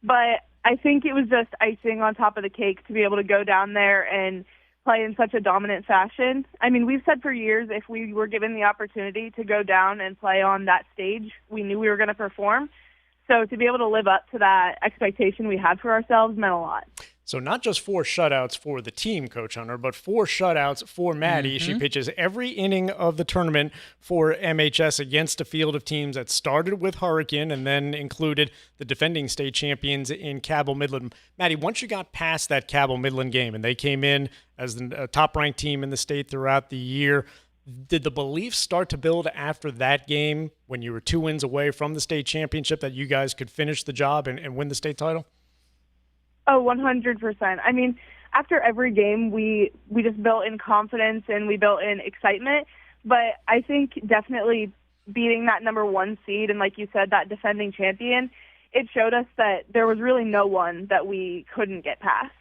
But I think it was just icing on top of the cake to be able to go down there and play in such a dominant fashion. I mean, we've said for years if we were given the opportunity to go down and play on that stage, we knew we were going to perform. So to be able to live up to that expectation we had for ourselves meant a lot. So not just 4 shutouts for the team, Coach Hunter, but 4 shutouts for Maddie. She pitches every inning of the tournament for MHS against a field of teams that started with Hurricane and then included the defending state champions in Cabell Midland. Maddie, once you got past that Cabell Midland game and they came in as the top-ranked team in the state throughout the year, did the belief start to build after that game when you were 2 wins away from the state championship that you guys could finish the job and win the state title? Oh, 100%. I mean, after every game, we just built in confidence and we built in excitement. But I think definitely beating that number 1 seed and, like you said, that defending champion, it showed us that there was really no one that we couldn't get past.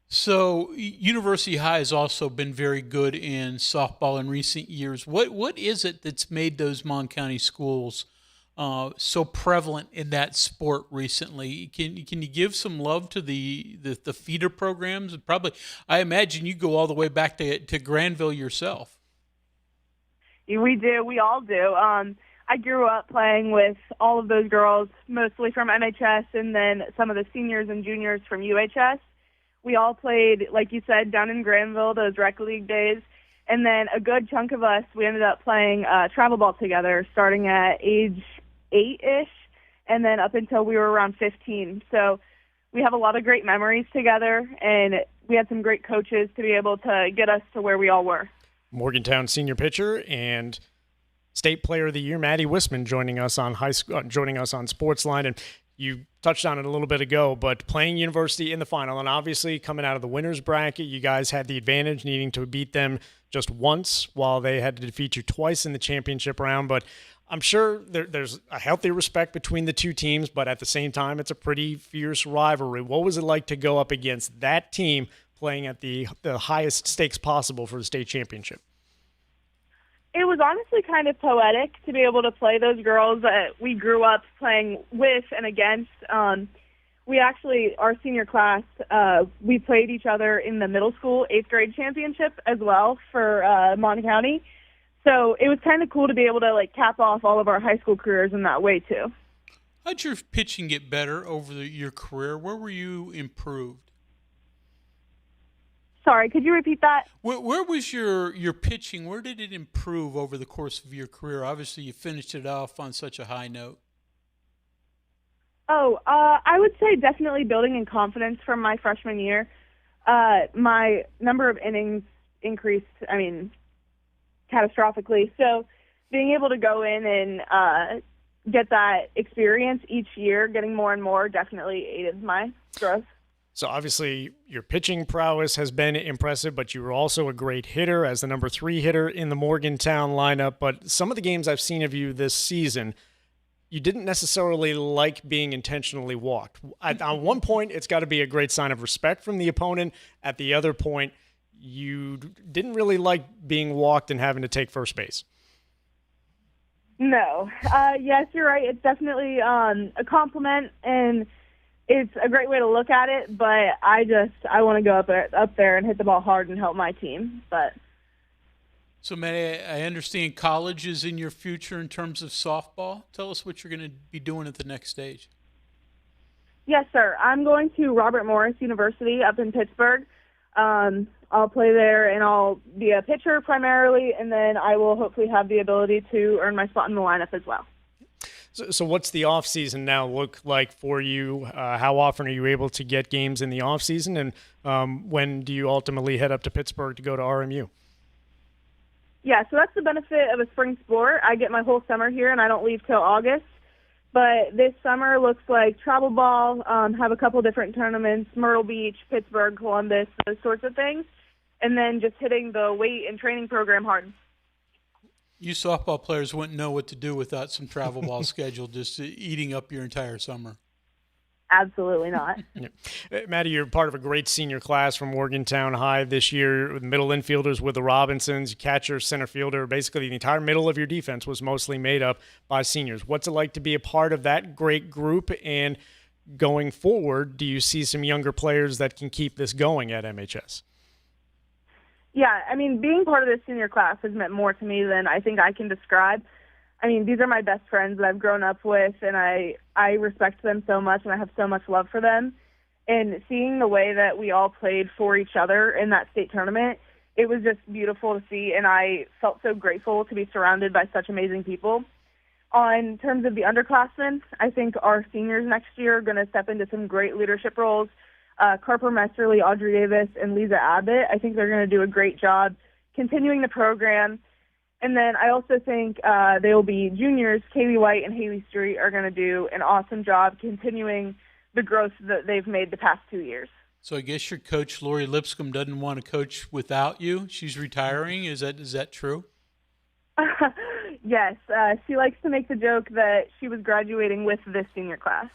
So University High has also been very good in softball in recent years. What is it that's made those Mon County schools so prevalent in that sport recently? Can you give some love to the feeder programs? Probably, I imagine you go all the way back to Granville yourself. We do. We all do. I grew up playing with all of those girls, mostly from MHS, and then some of the seniors and juniors from UHS. We all played, like you said, down in Granville, those rec league days. And then a good chunk of us, we ended up playing travel ball together, starting at age 8-ish, and then up until we were around 15. So we have a lot of great memories together, and we had some great coaches to be able to get us to where we all were. Morgantown senior pitcher and State Player of the Year, Maddie Wisman, joining us on Sportsline. And you touched on it a little bit ago, but playing University in the final, and obviously coming out of the winner's bracket, you guys had the advantage, needing to beat them just once while they had to defeat you twice in the championship round. But I'm sure there's a healthy respect between the two teams, but at the same time, it's a pretty fierce rivalry. What was it like to go up against that team playing at the highest stakes possible for the state championship? It was honestly kind of poetic to be able to play those girls that we grew up playing with and against. We actually, our senior class, we played each other in the middle school 8th grade championship as well for Mon County. So it was kind of cool to be able to cap off all of our high school careers in that way too. How'd your pitching get better over your career? Where were you improved? Sorry, could you repeat that? Where was your pitching? Where did it improve over the course of your career? Obviously, you finished it off on such a high note. I would say definitely building in confidence from my freshman year. My number of innings increased, catastrophically. So being able to go in and get that experience each year, getting more and more, definitely aided my growth. So obviously your pitching prowess has been impressive, but you were also a great hitter as the number 3 hitter in the Morgantown lineup. But some of the games I've seen of you this season, you didn't necessarily like being intentionally walked. On one point, it's got to be a great sign of respect from the opponent. At the other point, you didn't really like being walked and having to take first base. No. Yes, you're right. It's definitely a compliment, and it's a great way to look at it, but I want to go up there and hit the ball hard and help my team. But So, Maddie, I understand college is in your future in terms of softball. Tell us what you're going to be doing at the next stage. yes, sir. I'm going to Robert Morris University up in Pittsburgh. I'll play there, and I'll be a pitcher primarily, and then I will hopefully have the ability to earn my spot in the lineup as well. So what's the off season now look like for you? How often are you able to get games in the off season, and when do you ultimately head up to Pittsburgh to go to RMU? Yeah, so that's the benefit of a spring sport. I get my whole summer here, and I don't leave till August. But this summer looks like travel ball, have a couple different tournaments, Myrtle Beach, Pittsburgh, Columbus, those sorts of things, and then just hitting the weight and training program hard. You softball players wouldn't know what to do without some travel ball schedule just eating up your entire summer. Absolutely not. Yeah. Maddie, you're part of a great senior class from Morgantown High this year, with middle infielders with the Robinsons, catcher, center fielder. Basically, the entire middle of your defense was mostly made up by seniors. What's it like to be a part of that great group? And going forward, do you see some younger players that can keep this going at MHS? Yeah, I mean, being part of this senior class has meant more to me than I think I can describe. I mean, these are my best friends that I've grown up with, and I respect them so much, and I have so much love for them. And seeing the way that we all played for each other in that state tournament, it was just beautiful to see, and I felt so grateful to be surrounded by such amazing people. On terms of the underclassmen, I think our seniors next year are going to step into some great leadership roles. Carper Mesterly, Audrey Davis, and Lisa Abbott, I think they're going to do a great job continuing the program. And then I also think they will be juniors. Kaylee White and Haley Street are going to do an awesome job continuing the growth that they've made the past 2 years. So I guess your coach, Lori Lipscomb, doesn't want to coach without you. She's retiring. Is that true? Yes. She likes to make the joke that she was graduating with this senior class.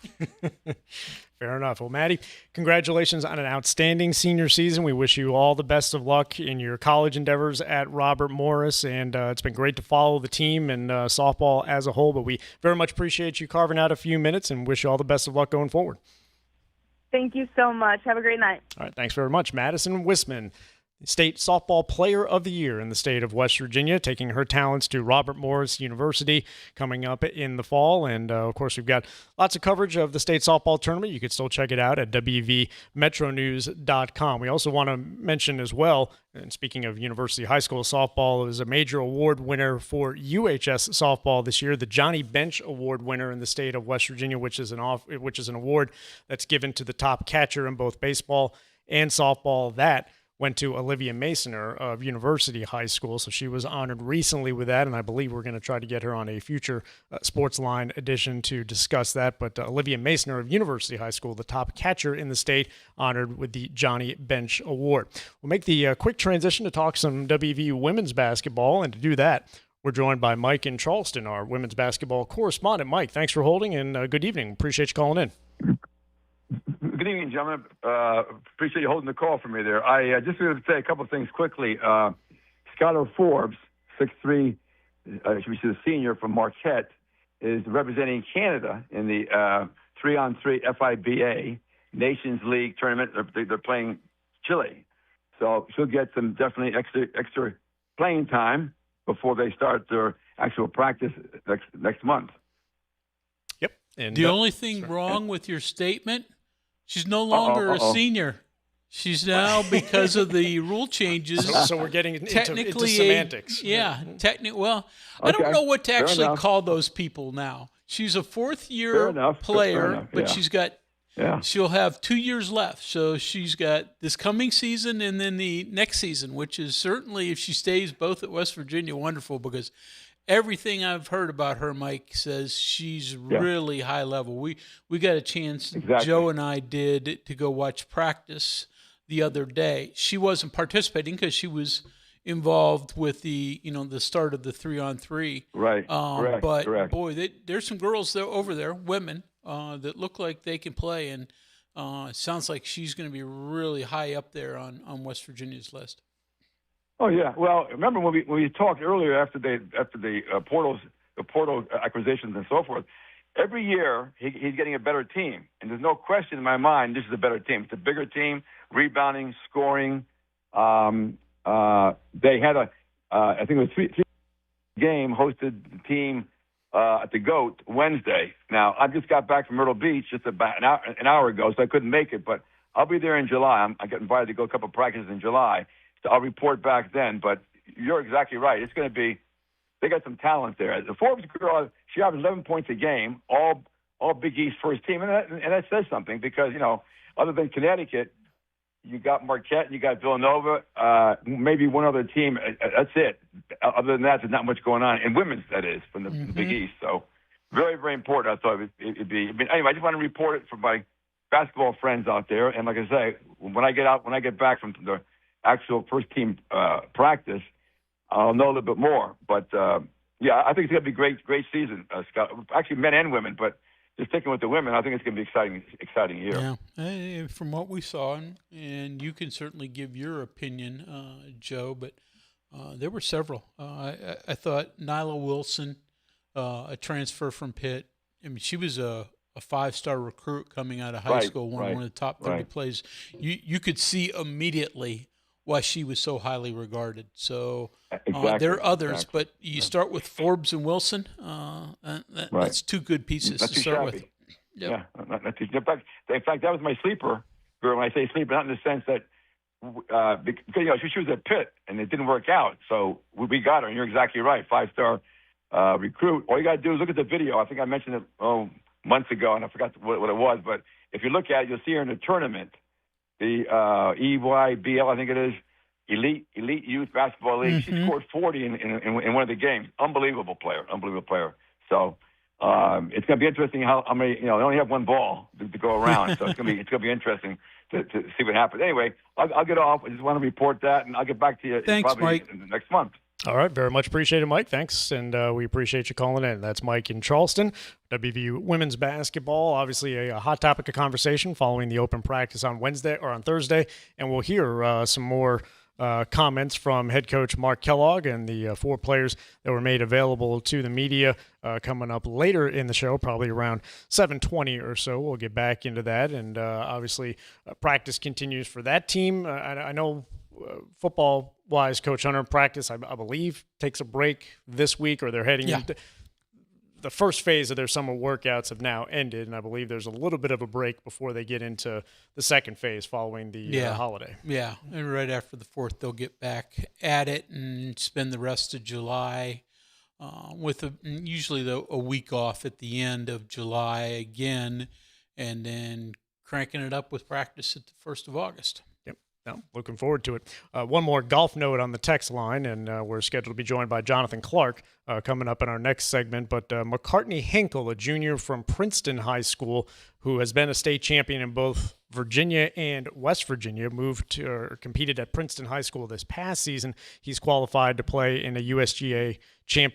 Fair enough. Well, Maddie, congratulations on an outstanding senior season. We wish you all the best of luck in your college endeavors at Robert Morris, and it's been great to follow the team and softball as a whole, but we very much appreciate you carving out a few minutes and wish you all the best of luck going forward. Thank you so much. Have a great night. All right, thanks very much. Madison Wisman, State Softball Player of the Year in the state of West Virginia, taking her talents to Robert Morris University coming up in the fall. And, of course, we've got lots of coverage of the state softball tournament. You can still check it out at wvmetronews.com. We also want to mention as well, and speaking of University High School softball, is a major award winner for UHS softball this year, the Johnny Bench Award winner in the state of West Virginia, which is an award that's given to the top catcher in both baseball and softball. That went to Olivia Masoner of University High School, so she was honored recently with that, and I believe we're going to try to get her on a future Sportsline edition to discuss that. But Olivia Masoner of University High School, the top catcher in the state, honored with the Johnny Bench Award. We'll make the quick transition to talk some WVU women's basketball, and to do that, we're joined by Mike in Charleston, our women's basketball correspondent. Mike, thanks for holding, and good evening. Appreciate you calling in. Good evening, gentlemen. Appreciate you holding the call for me there. I just want to say a couple of things quickly. Skylar Forbes, 6'3", she's a senior from Marquette, is representing Canada in the 3-on-3 FIBA Nations League tournament. They're playing Chile. So she'll get some definitely extra playing time before they start their actual practice next month. Yep. And the only thing wrong with your statement, she's no longer a senior. She's now, because of the rule changes. So we're getting into semantics. Well, I don't know what to actually call those people now. She's a fourth-year player, but she'll have 2 years left. So she's got this coming season and then the next season, which is certainly, if she stays both at West Virginia, wonderful, because everything I've heard about her, Mike, says she's really high level. We got a chance, Joe and I did, to go watch practice the other day. She wasn't participating because she was involved with the start of the 3-on-3. Right. Correct. Boy, there's some girls there over there, women, that look like they can play, and it sounds like she's going to be really high up there on West Virginia's list. Oh yeah. Well, remember when we talked earlier after the portal acquisitions and so forth. Every year he's getting a better team, and there's no question in my mind this is a better team. It's a bigger team, rebounding, scoring. They had I think it was three game hosted the team at the GOAT Wednesday. Now I just got back from Myrtle Beach just about an hour ago, so I couldn't make it, but I'll be there in July. I got invited to go a couple of practices in July, so I'll report back then. But you're exactly right. It's going to be. They got some talent there. The Forbes girl, she averaged 11 points a game, all Big East first team, and that says something because other than Connecticut, you got Marquette and you got Villanova, maybe one other team. That's it. Other than that, there's not much going on in women's. That is from the Big East. So very, very important. I thought it'd be. Anyway, I just want to report it for my basketball friends out there. And like I say, when I get back from the actual first team practice, I'll know a little bit more. But, yeah, I think it's going to be a great season, Scott. Actually, men and women. But just sticking with the women, I think it's going to be exciting year. Yeah, from what we saw, and you can certainly give your opinion, Joe, but there were several. I thought Nyla Wilson, a transfer from Pitt, I mean, she was a 5-star recruit coming out of high school, one of the top 30 plays. You could see immediately why she was so highly regarded. So there are others, but you start with Forbes and Wilson. That's two good pieces to start with. Yep. Yeah, in fact, that was my sleeper. When I say sleeper, not in the sense that because she was at Pitt and it didn't work out, so we got her. And you're exactly right, 5-star recruit. All you got to do is look at the video. I think I mentioned it months ago, and I forgot what it was. But if you look at it, you'll see her in the tournament. The EYBL, I think it is, Elite Youth Basketball League. She scored 40 in one of the games. Unbelievable player. So it's going to be interesting how many. They only have one ball to go around, so it's going to be interesting to see what happens. Anyway, I'll get off. I just want to report that, and I'll get back to you probably Mike. Next month. All right, very much appreciated, Mike. Thanks, and we appreciate you calling in. That's Mike in Charleston. WVU women's basketball, obviously a hot topic of conversation following the open practice on Thursday, and we'll hear some more comments from head coach Mark Kellogg and the 4 players that were made available to the media coming up later in the show, probably around 7:20 or so. We'll get back into that, and obviously practice continues for that team. I know football-wise, Coach Hunter practice, I believe, takes a break this week, or they're heading into the first phase of their summer workouts have now ended, and I believe there's a little bit of a break before they get into the second phase following the holiday. Yeah, and right after the 4th, they'll get back at it and spend the rest of July with usually a week off at the end of July again, and then cranking it up with practice at the 1st of August. No, looking forward to it. One more golf note on the text line, and we're scheduled to be joined by Jonathan Clark coming up in our next segment. But McCartney Hinkle, a junior from Princeton High School, who has been a state champion in both Virginia and West Virginia, competed at Princeton High School this past season. He's qualified to play in a USGA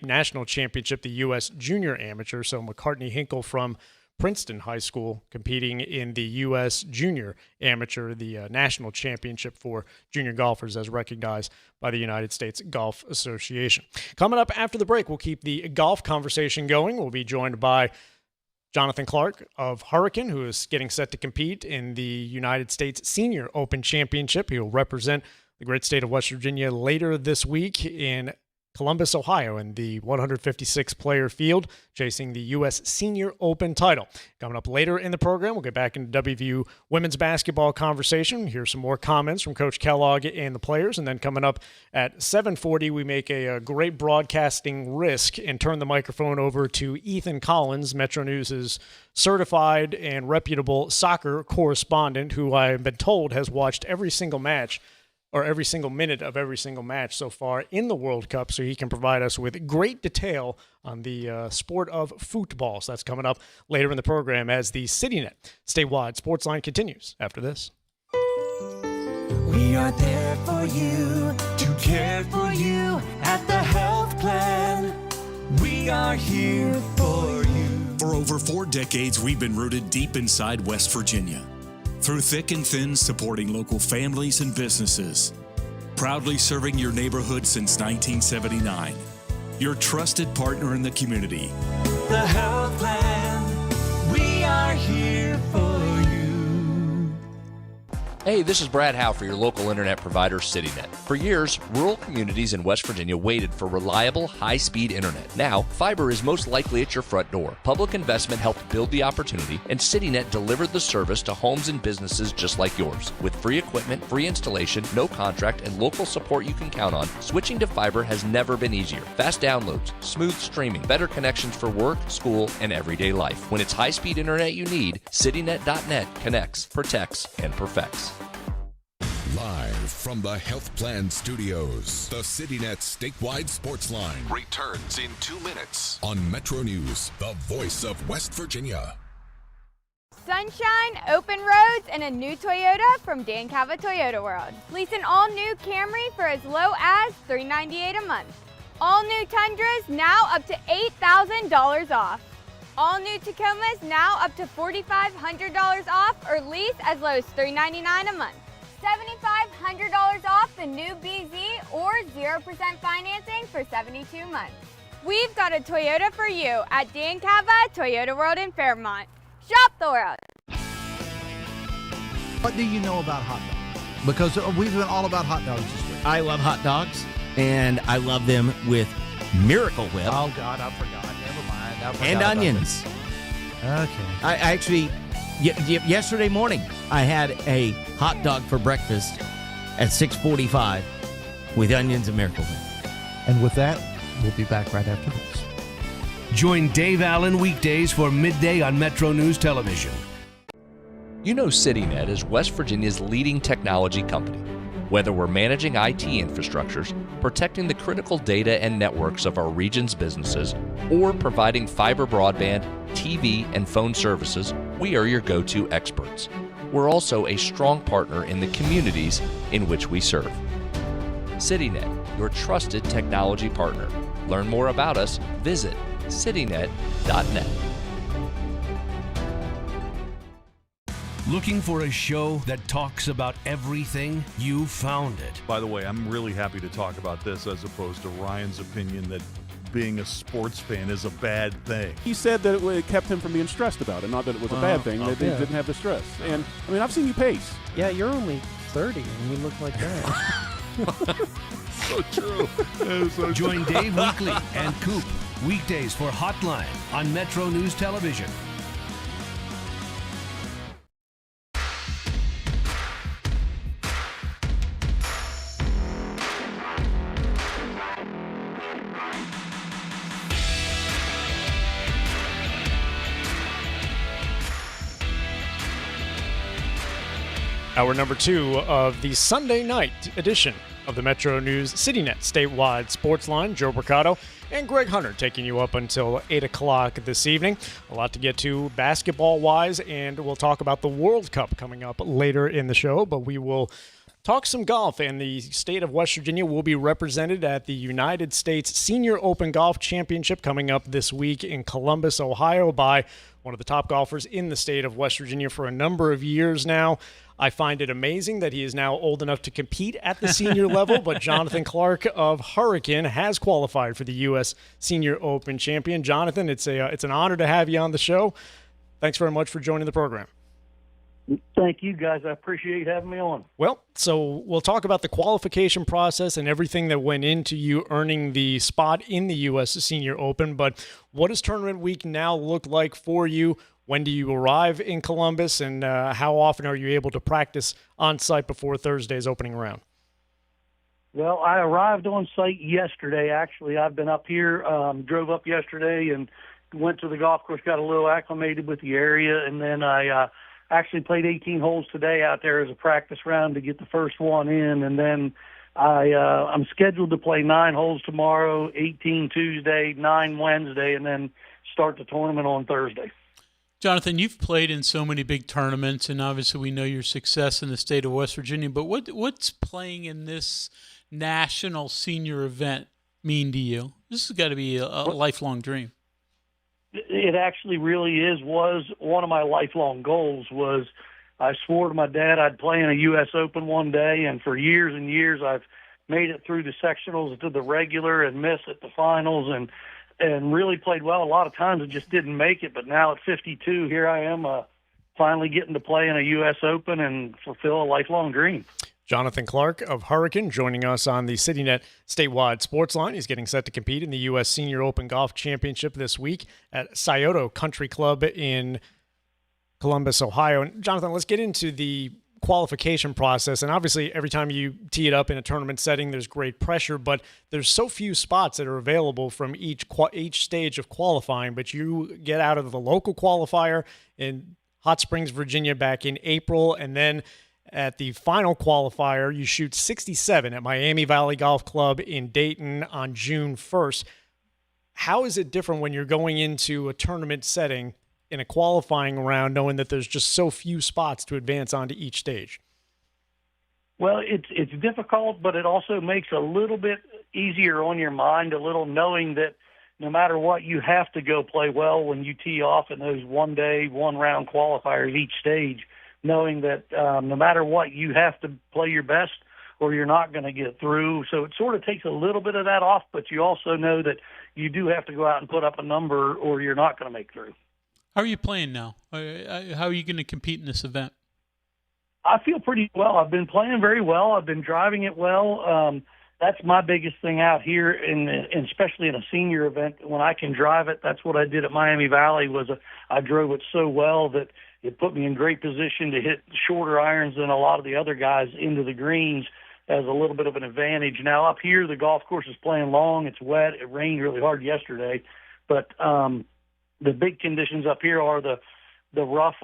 national championship, the U.S. Junior Amateur. So McCartney Hinkle from Princeton High School competing in the U.S. Junior Amateur, the national championship for junior golfers as recognized by the United States Golf Association. Coming up after the break, we'll keep the golf conversation going. We'll be joined by Jonathan Clark of Hurricane, who is getting set to compete in the United States Senior Open Championship. He will represent the great state of West Virginia later this week in Columbus, Ohio, in the 156-player field, chasing the U.S. Senior Open title. Coming up later in the program, we'll get back into WVU women's basketball conversation, hear some more comments from Coach Kellogg and the players, and then coming up at 7:40, we make a great broadcasting risk and turn the microphone over to Ethan Collins, MetroNews' certified and reputable soccer correspondent, who I've been told has watched every single match or every single minute of every single match so far in the World Cup, so he can provide us with great detail on the sport of football. So that's coming up later in the program as the CityNet statewide Sportsline continues after this. We are there for you to care for you at the health plan. We are here for you. For over 4 decades, we've been rooted deep inside West Virginia. Through thick and thin, supporting local families and businesses. Proudly serving your neighborhood since 1979. Your trusted partner in the community. The health plan. We are here for you. Hey, this is Brad Howe for your local internet provider, CityNet. For years, rural communities in West Virginia waited for reliable, high-speed internet. Now, fiber is most likely at your front door. Public investment helped build the opportunity, and CityNet delivered the service to homes and businesses just like yours. With free equipment, free installation, no contract, and local support you can count on, switching to fiber has never been easier. Fast downloads, smooth streaming, better connections for work, school, and everyday life. When it's high-speed internet you need, CityNet.net connects, protects, and perfects. Live from the Health Plan Studios, the CityNet statewide Sportsline returns in 2 minutes on MetroNews, the voice of West Virginia. Sunshine, open roads, and a new Toyota from Dan Cava Toyota World. Lease an all-new Camry for as low as $398 a month. All new Tundras now up to $8,000 off. All new Tacomas now up to $4,500 off, or lease as low as $399 a month. $7,500 off the new BZ or 0% financing for 72 months. We've got a Toyota for you at Dan Cava Toyota World in Fairmont. Shop the world. What do you know about hot dogs? Because we've been all about hot dogs this week. I love hot dogs, and I love them with Miracle Whip. Oh, God, I forgot. Never mind. I forgot and about onions. this. Okay. I actually, yesterday morning, I had a hot dog for breakfast at 6:45 with onions and Miracle Whip. And with that, we'll be back right after this. Join Dave Allen weekdays for midday on Metro News Television. You know CityNet is West Virginia's leading technology company. Whether we're managing IT infrastructures, protecting the critical data and networks of our region's businesses, or providing fiber broadband, TV, and phone services, we are your go-to experts. We're also a strong partner in the communities in which we serve. CityNet, your trusted technology partner. Learn more about us, visit citynet.net. Looking for a show that talks about everything? You found it. By the way, I'm really happy to talk about this as opposed to Ryan's opinion that being a sports fan is a bad thing. He said that it kept him from being stressed about it, not that it was a bad thing, that they didn't have the stress. And, I mean, I've seen you pace. Yeah, you're only 30 and you look like that. So true. Join Dave Weekly and Coop weekdays for Hotline on Metro News Television. Hour number 2 of the Sunday night edition of the Metro News CityNet statewide Sportsline. Joe Mercado and Greg Hunter taking you up until 8 o'clock this evening. A lot to get to basketball-wise, and we'll talk about the World Cup coming up later in the show, but we will talk some golf, and the state of West Virginia will be represented at the United States Senior Open Golf Championship coming up this week in Columbus, Ohio, by one of the top golfers in the state of West Virginia for a number of years now. I find it amazing that he is now old enough to compete at the senior level, but Jonathan Clark of Hurricane has qualified for the U.S. Senior Open Champion. Jonathan, it's an honor to have you on the show. Thanks very much for joining the program. Thank you, guys. I appreciate having me on. Well, so we'll talk about the qualification process and everything that went into you earning the spot in the U.S. Senior Open, but what does tournament week now look like for you? When do you arrive in Columbus, and how often are you able to practice on site before Thursday's opening round? Well, I arrived on site yesterday. Actually, I've been up here, drove up yesterday and went to the golf course, got a little acclimated with the area, and then I actually played 18 holes today out there as a practice round to get the first one in, and then I'm scheduled to play 9 holes tomorrow, 18 Tuesday, 9 Wednesday, and then start the tournament on Thursday. Jonathan, you've played in so many big tournaments, and obviously we know your success in the state of West Virginia, but what's playing in this national senior event mean to you? This has got to be a lifelong dream. It actually really was one of my lifelong goals. Was I swore to my dad I'd play in a U.S. Open one day, and for years and years I've made it through the sectionals to the regular and missed at the finals, and really played well. A lot of times I just didn't make it, but now at 52, here I am finally getting to play in a U.S. Open and fulfill a lifelong dream. Jonathan Clark of Hurricane joining us on the CityNet statewide sports line. He's getting set to compete in the U.S. Senior Open Golf Championship this week at Scioto Country Club in Columbus, Ohio. And Jonathan, let's get into the qualification process. And obviously, every time you tee it up in a tournament setting, there's great pressure, but there's so few spots that are available from each stage of qualifying. But you get out of the local qualifier in Hot Springs, Virginia back in April, and then at the final qualifier, you shoot 67 at Miami Valley Golf Club in Dayton on June 1st. How is it different when you're going into a tournament setting in a qualifying round, knowing that there's just so few spots to advance onto each stage? Well, it's difficult, but it also makes a little bit easier on your mind, a little knowing that no matter what, you have to go play well when you tee off in those one-day, one-round qualifiers each stage, knowing that no matter what, you have to play your best or you're not going to get through. So it sort of takes a little bit of that off, but you also know that you do have to go out and put up a number or you're not going to make through. How are you playing now? How are you going to compete in this event? I feel pretty well. I've been playing very well. I've been driving it well. That's my biggest thing out here, and especially in a senior event. When I can drive it, that's what I did at Miami Valley. I drove it so well that it put me in great position to hit shorter irons than a lot of the other guys into the greens as a little bit of an advantage. Now up here, the golf course is playing long. It's wet. It rained really hard yesterday, but the big conditions up here are the rough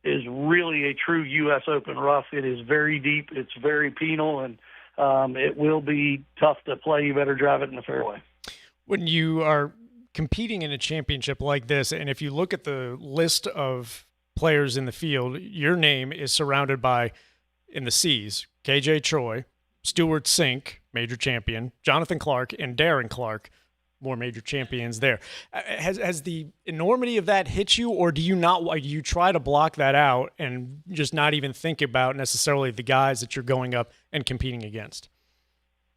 is really a true U.S. Open rough. It is very deep. It's very penal, and it will be tough to play. You better drive it in the fairway. When you are competing in a championship like this, and if you look at the list of players in the field, your name is surrounded by, in the C's, KJ Choi, Stuart Sink, major champion, Jonathan Clark, and Darren Clark, more major champions there. Has the enormity of that hit you, or do you try to block that out and just not even think about necessarily the guys that you're going up and competing against?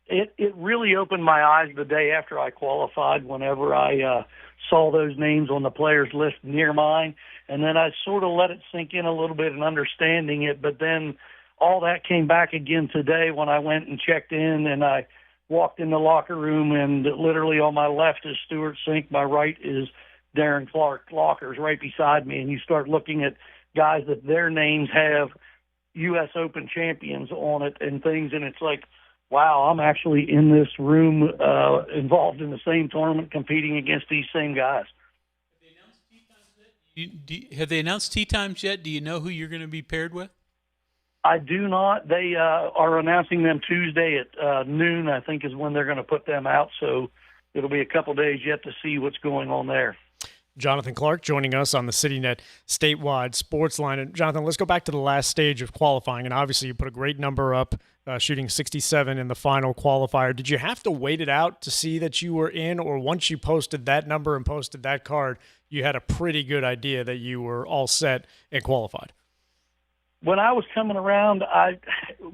It really opened my eyes the day after I qualified whenever I saw those names on the players list near mine, and then I sort of let it sink in a little bit and understanding it, but then all that came back again today when I went and checked in and I walked in the locker room, and literally on my left is Stuart Sink, my right is Darren Clark. Lockers right beside me, and you start looking at guys that their names have U.S. Open champions on it and things, and it's like, wow, I'm actually in this room involved in the same tournament competing against these same guys. Have they announced tee times yet? Do you know who you're going to be paired with? I do not. They are announcing them Tuesday at noon, I think, is when they're going to put them out. So it'll be a couple days yet to see what's going on there. Jonathan Clark joining us on the CityNet statewide sports line. And Jonathan, let's go back to the last stage of qualifying. And obviously you put a great number up, shooting 67 in the final qualifier. Did you have to wait it out to see that you were in, or once you posted that number and posted that card, you had a pretty good idea that you were all set and qualified? When I was coming around,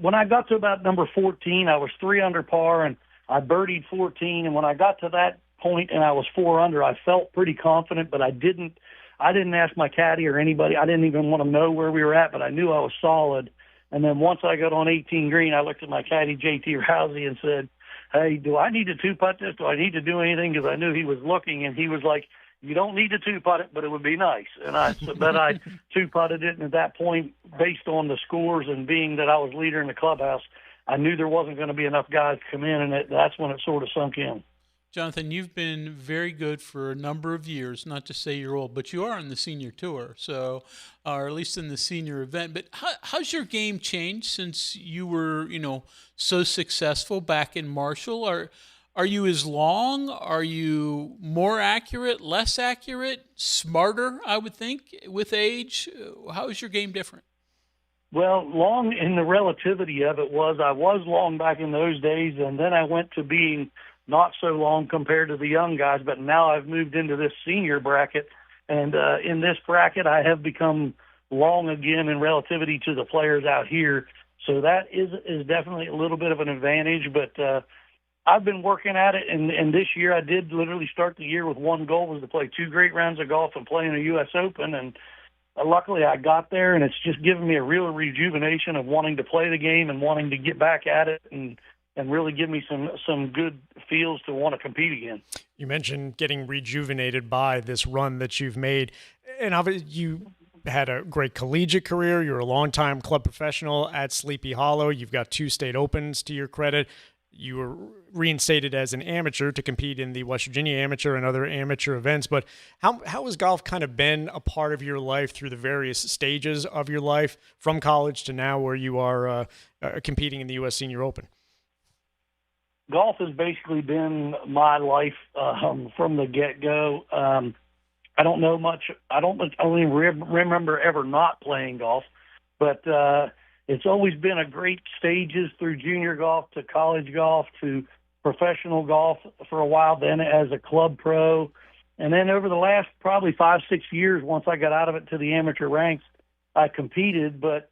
when I got to about number 14, I was 3 under par, and I birdied 14. And when I got to that point and I was 4 under, I felt pretty confident, but I didn't ask my caddy or anybody. I didn't even want to know where we were at, but I knew I was solid. And then once I got on 18 green, I looked at my caddy, JT Rousey, and said, hey, do I need to two-putt this? Do I need to do anything? Because I knew he was looking, and he was like, you don't need to two-putt it, but it would be nice. And I two-putted it, and at that point, based on the scores and being that I was leader in the clubhouse, I knew there wasn't going to be enough guys to come in, and that's when it sort of sunk in. Jonathan, you've been very good for a number of years, not to say you're old, but you are on the senior tour, so, or at least in the senior event. But how's your game changed since you were, so successful back in Marshall? Are you as long? Are you more accurate, less accurate, smarter, I would think, with age? How is your game different? Well, long in the relativity of it was I was long back in those days, and then I went to being not so long compared to the young guys, but now I've moved into this senior bracket, and in this bracket I have become long again in relativity to the players out here. So that is definitely a little bit of an advantage, but I've been working at it, and this year I did literally start the year with one goal, was to play 2 great rounds of golf and play in a U.S. Open, and luckily I got there, and it's just given me a real rejuvenation of wanting to play the game and wanting to get back at it and really give me some good feels to want to compete again. You mentioned getting rejuvenated by this run that you've made, and obviously you had a great collegiate career. You're a longtime club professional at Sleepy Hollow. You've got 2 state opens to your credit. You were reinstated as an amateur to compete in the West Virginia Amateur and other amateur events. But how has golf kind of been a part of your life through the various stages of your life, from college to now where you are competing in the U.S. Senior Open? Golf has basically been my life from the get-go. I don't know much. I don't only remember ever not playing golf, but it's always been a great stages through junior golf to college golf to professional golf for a while, then as a club pro. And then over the last probably 5-6 years, once I got out of it to the amateur ranks, I competed, but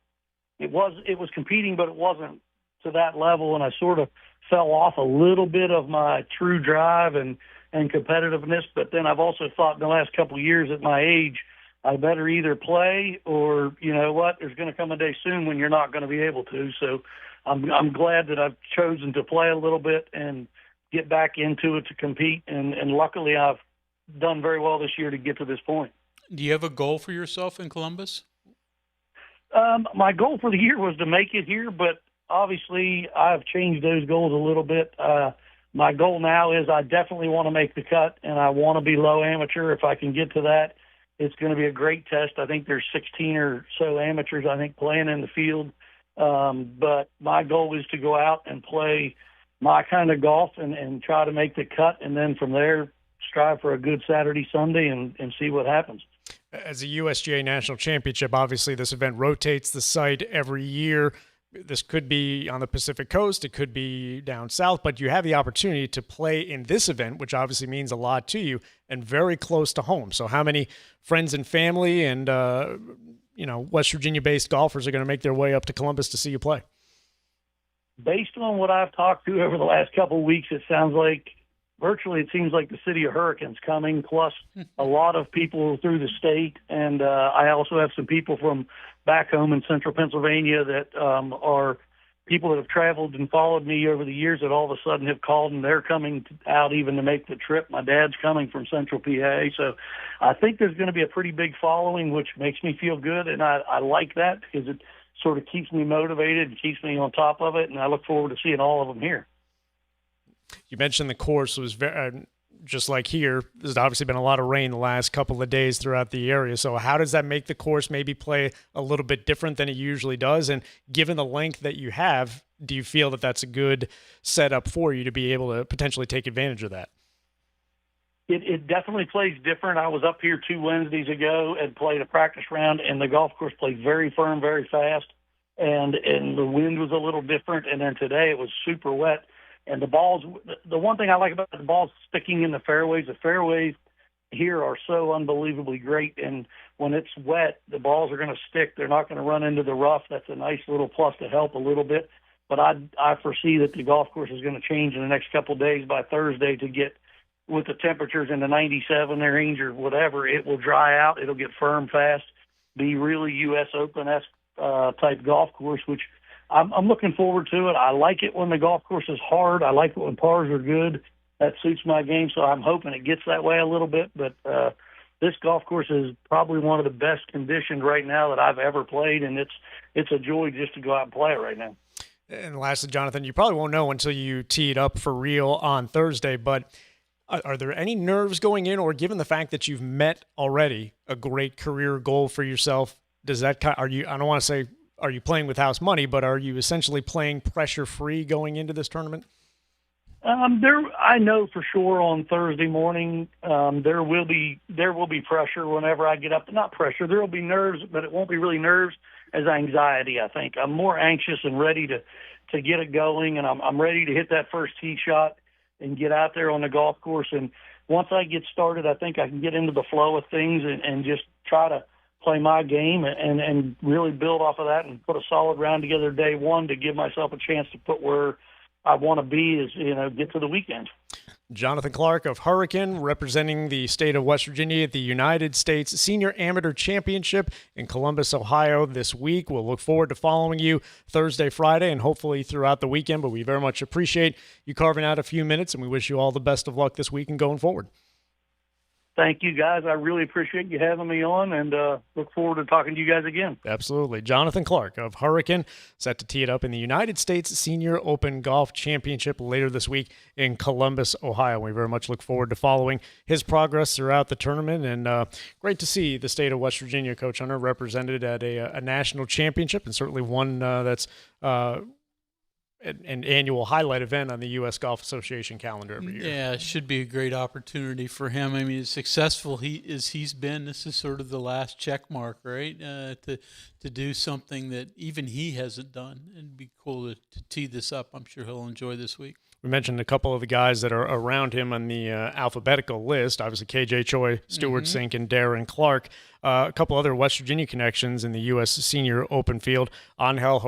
it was competing, but it wasn't to that level. And I sort of fell off a little bit of my true drive and competitiveness. But then I've also thought in the last couple of years at my age, I better either play or, you know what, there's going to come a day soon when you're not going to be able to. So I'm glad that I've chosen to play a little bit and get back into it to compete. And luckily I've done very well this year to get to this point. Do you have a goal for yourself in Columbus? My goal for the year was to make it here, but obviously I've changed those goals a little bit. My goal now is I definitely want to make the cut, and I want to be low amateur. If I can get to that, it's going to be a great test. I think there's 16 or so amateurs, I think, playing in the field. But my goal is to go out and play my kind of golf and try to make the cut, and then from there strive for a good Saturday, Sunday, and see what happens. As a USGA National Championship, obviously this event rotates the site every year. This could be on the Pacific Coast, it could be down south, but you have the opportunity to play in this event, which obviously means a lot to you and very close to home. So how many friends and family and West Virginia-based golfers are going to make their way up to Columbus to see you play? Based on what I've talked to over the last couple of weeks, it seems like the city of Hurricanes coming, plus a lot of people through the state. And I also have some people from back home in central Pennsylvania that are people that have traveled and followed me over the years that all of a sudden have called, and they're coming out even to make the trip. My dad's coming from central PA. So I think there's going to be a pretty big following, which makes me feel good. And I like that because it sort of keeps me motivated and keeps me on top of it. And I look forward to seeing all of them here. You mentioned the course was very, just like here, there's obviously been a lot of rain the last couple of days throughout the area. So how does that make the course maybe play a little bit different than it usually does? And given the length that you have, do you feel that that's a good setup for you to be able to potentially take advantage of that? It definitely plays different. I was up here 2 Wednesdays ago and played a practice round, and the golf course played very firm, very fast, and the wind was a little different. And then today it was super wet. And the balls, the one thing I like about the balls sticking in the fairways here are so unbelievably great. And when it's wet, the balls are going to stick. They're not going to run into the rough. That's a nice little plus to help a little bit. But I foresee that the golf course is going to change in the next couple of days. By Thursday, to get with the temperatures in the 97 range or whatever, it will dry out. It'll get firm fast, be really U.S. Open-esque type golf course, which I'm looking forward to it. I like it when the golf course is hard. I like it when pars are good. That suits my game, so I'm hoping it gets that way a little bit. But this golf course is probably one of the best conditioned right now that I've ever played, and it's a joy just to go out and play it right now. And lastly, Jonathan, you probably won't know until you tee it up for real on Thursday, but are there any nerves going in, or given the fact that you've met already a great career goal for yourself, does that I don't want to say, are you playing with house money, but are you essentially playing pressure-free going into this tournament? I know for sure on Thursday morning there will be pressure whenever I get up. Not pressure, there will be nerves, but it won't be really nerves as anxiety. I think I'm more anxious and ready to get it going, and I'm ready to hit that first tee shot and get out there on the golf course. And once I get started, I think I can get into the flow of things and just try to play my game and really build off of that and put a solid round together day one to give myself a chance to put where I want to be is, get to the weekend. Jonathan Clark of Hurricane, representing the state of West Virginia at the United States Senior Amateur Championship in Columbus, Ohio this week. We'll look forward to following you Thursday, Friday, and hopefully throughout the weekend, but we very much appreciate you carving out a few minutes, and we wish you all the best of luck this week and going forward. Thank you, guys. I really appreciate you having me on, and look forward to talking to you guys again. Absolutely. Jonathan Clark of Hurricane, set to tee it up in the United States Senior Open Golf Championship later this week in Columbus, Ohio. We very much look forward to following his progress throughout the tournament, and great to see the state of West Virginia, Coach Hunter, represented at a national championship, and certainly one that's an annual highlight event on the U.S. Golf Association calendar every year. Yeah, it should be a great opportunity for him. I mean, as successful he's been, this is sort of the last check mark, right? To do something that even he hasn't done. It'd be cool to tee this up. I'm sure he'll enjoy this week. We mentioned a couple of the guys that are around him on the alphabetical list. Obviously, KJ Choi, Stuart Sink, and Darren Clark. A couple other West Virginia connections in the U.S. Senior Open field. Angel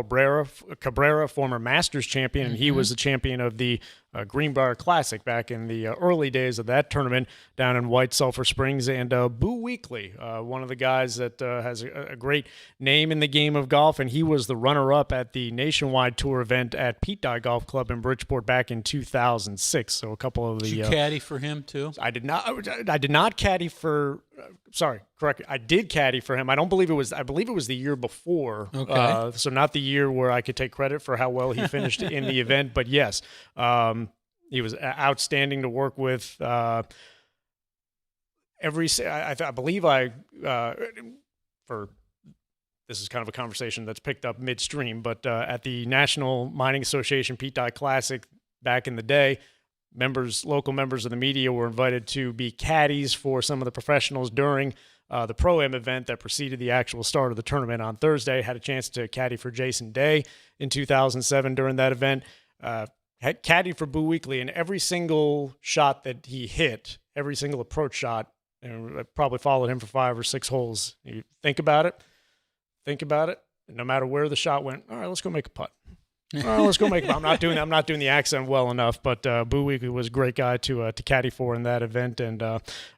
Cabrera, former Masters champion, and he was the champion of the Greenbrier Classic back in the early days of that tournament down in White Sulphur Springs. And Boo Weekley, one of the guys that has a great name in the game of golf, and he was the runner-up at the Nationwide Tour event at Pete Dye Golf Club in Bridgeport back in 2006. So a couple of the... Did you caddy for him, too? I did not caddy for... Sorry, correct. I did caddy for him. I believe it was the year before. Okay. So not the year where I could take credit for how well he finished in the event, but yes, he was outstanding to work with. I believe this is kind of a conversation that's picked up midstream, but at the National Mining Association Pete Dye Classic back in the day, local members of the media were invited to be caddies for some of the professionals during the Pro-Am event that preceded the actual start of the tournament on Thursday. Had a chance to caddy for Jason Day in 2007 during that event. Had caddied for Boo Weekley, and every single shot that he hit, every single approach shot, and I probably followed him for 5 or 6 holes. You think about it, and no matter where the shot went, all right, let's go make a putt. Let's go make it. I'm not doing the accent well enough, but Boo Weekley was a great guy to caddy for in that event, and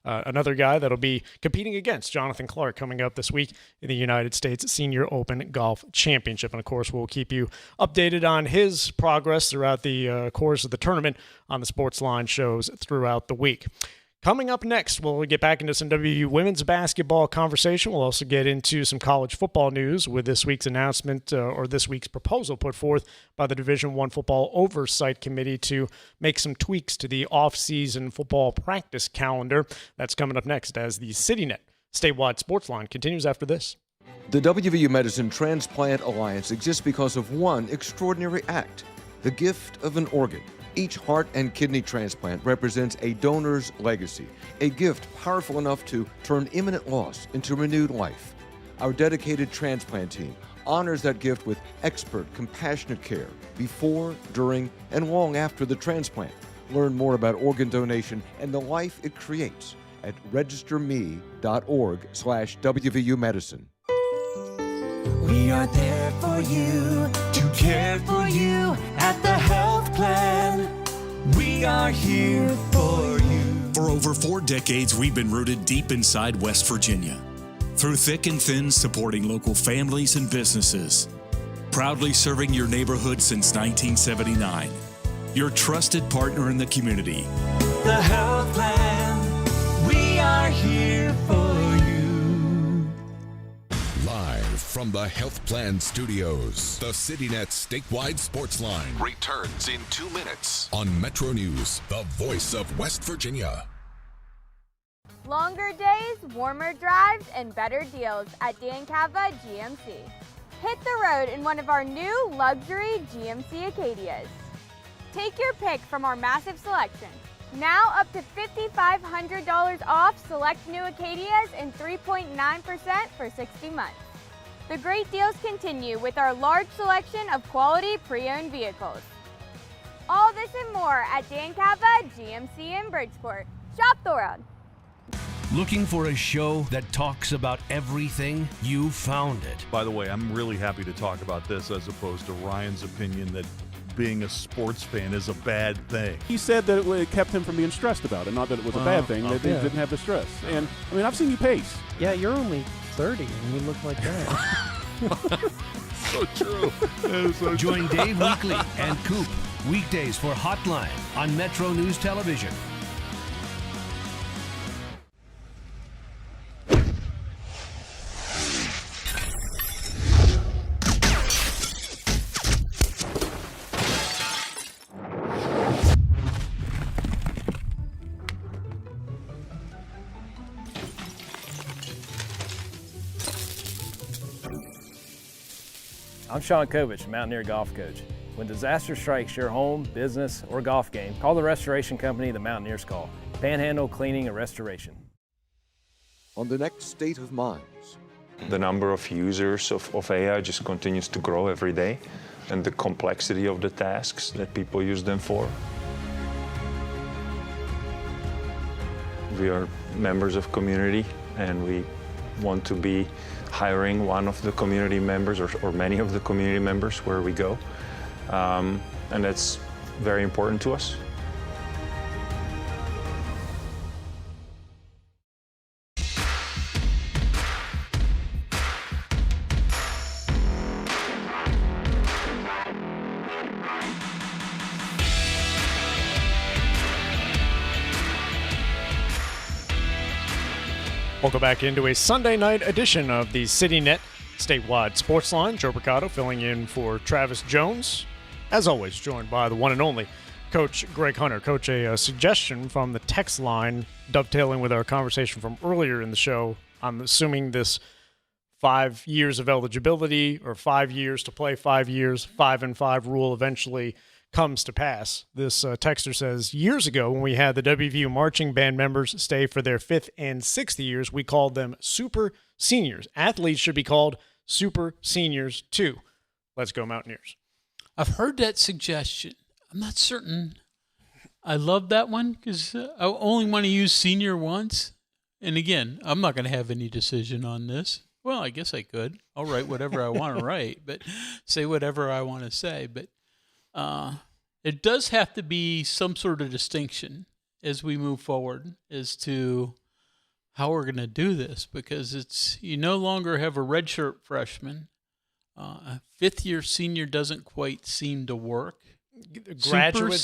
another guy that'll be competing against Jonathan Clark coming up this week in the United States Senior Open Golf Championship. And of course, we'll keep you updated on his progress throughout the course of the tournament on the Sportsline shows throughout the week. Coming up next, we'll get back into some WVU women's basketball conversation. We'll also get into some college football news with this week's announcement or this week's proposal put forth by the Division I Football Oversight Committee to make some tweaks to the off-season football practice calendar. That's coming up next as the CityNet statewide Sportsline continues after this. The WVU Medicine Transplant Alliance exists because of one extraordinary act, the gift of an organ. Each heart and kidney transplant represents a donor's legacy, a gift powerful enough to turn imminent loss into renewed life. Our dedicated transplant team honors that gift with expert, compassionate care before, during, and long after the transplant. Learn more about organ donation and the life it creates at registerme.org/WVU Medicine. We are there for you, to care for you at the health plan. We are here for you. For over 4 decades, we've been rooted deep inside West Virginia. Through thick and thin, supporting local families and businesses. Proudly serving your neighborhood since 1979. Your trusted partner in the community. The health plan. We are here for you. Live from the Health Plan Studios, the CityNet statewide Sportsline returns in 2 minutes on MetroNews, the voice of West Virginia. Longer days, warmer drives, and better deals at Dan Cava GMC. Hit the road in one of our new luxury GMC Acadias. Take your pick from our massive selection. Now up to $5,500 off select new Acadias and 3.9% for 60 months. The great deals continue with our large selection of quality pre-owned vehicles. All this and more at Dan Cava GMC in Bridgeport. Shop the world. Looking for a show that talks about everything? You found it. By the way, I'm really happy to talk about this as opposed to Ryan's opinion that being a sports fan is a bad thing. He said that it kept him from being stressed about it, not that it was a bad thing, that they didn't have the stress. And, I mean, I've seen you pace. Yeah, you're only 30 and you look like that. So true. So Join Dave Weekly and Coop weekdays for Hotline on Metro News Television. I'm Sean Kovich, Mountaineer Golf Coach. When disaster strikes your home, business, or golf game, call the restoration company the Mountaineers call. Panhandle Cleaning and Restoration. On the next State of Minds. The number of users of AI just continues to grow every day, and the complexity of the tasks that people use them for. We are members of community, and we want to be hiring one of the community members or many of the community members where we go. And that's very important to us. Welcome back into a Sunday night edition of the CityNet Statewide Sportsline. Joe Bricado filling in for Travis Jones. As always, joined by the one and only Coach Greg Hunter. Coach, a suggestion from the text line dovetailing with our conversation from earlier in the show. I'm assuming this 5 years of eligibility or 5 years to play 5 years, 5 and 5 rule eventually comes to pass. This texter says, years ago when we had the WVU marching band members stay for their 5th and 6th years, we called them super seniors. Athletes should be called super seniors too. Let's go Mountaineers. I've heard that suggestion. I'm not certain. I love that one because I only want to use senior once. And again, I'm not going to have any decision on this. Well, I guess I could. I'll write whatever I want to write, but say whatever I want to say. But it does have to be some sort of distinction as we move forward as to how we're going to do this, because it's you no longer have a redshirt freshman. A 5th-year senior doesn't quite seem to work. Graduate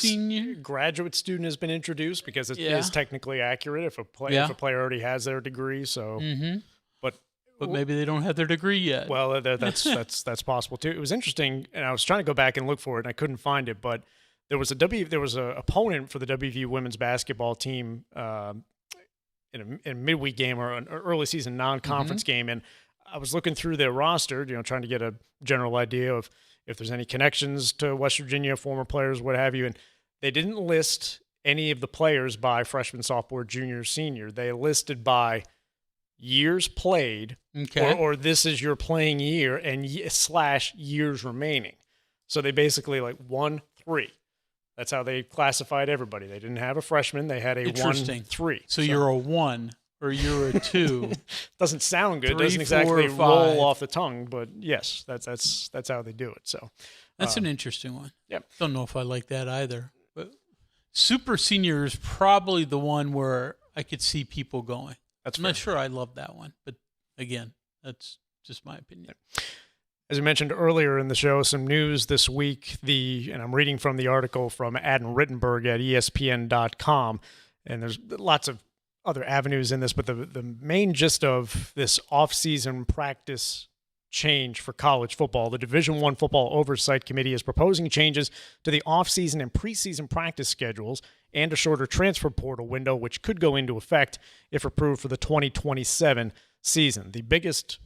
student has been introduced because it is technically accurate if a player already has their degree. So, but maybe they don't have their degree yet. Well, that's possible too. It was interesting, and I was trying to go back and look for it, and I couldn't find it. But there was a opponent for the WVU women's basketball team in a midweek game or an early season non-conference game, and I was looking through their roster, trying to get a general idea of if there's any connections to West Virginia, former players, what have you. And they didn't list any of the players by freshman, sophomore, junior, senior. They listed by years played, or this is your playing year, and / years remaining. So they basically 1-3. That's how they classified everybody. They didn't have a freshman. They had a 1-3. So you're a 1 or you're a 2. Doesn't sound good. 3, Doesn't exactly 4, roll off the tongue, but yes, that's how they do it. So that's an interesting one. Yeah. Don't know if I like that either. But super senior is probably the one where I could see people going. I'm not sure I love that one, but again, that's just my opinion. As we mentioned earlier in the show, some news this week, and I'm reading from the article from Adam Rittenberg at ESPN.com, and there's lots of other avenues in this, but the main gist of this off-season practice change for college football, the Division I Football Oversight Committee is proposing changes to the off-season and preseason practice schedules and a shorter transfer portal window, which could go into effect if approved for the 2027 season. The biggest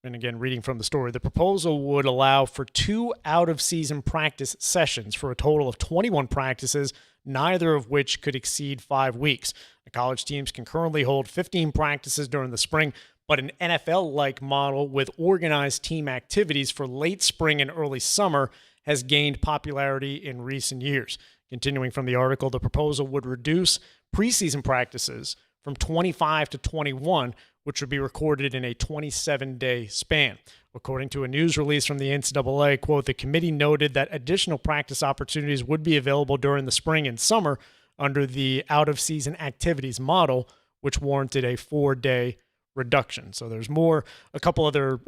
and again, reading from the story, the proposal would allow for 2 out-of-season practice sessions for a total of 21 practices, neither of which could exceed 5 weeks. The college teams can currently hold 15 practices during the spring, but an NFL-like model with organized team activities for late spring and early summer has gained popularity in recent years. Continuing from the article, the proposal would reduce preseason practices from 25 to 21, which would be recorded in a 27-day span. According to a news release from the NCAA, quote, the committee noted that additional practice opportunities would be available during the spring and summer under the out-of-season activities model, which warranted a 4-day reduction. So there's a couple other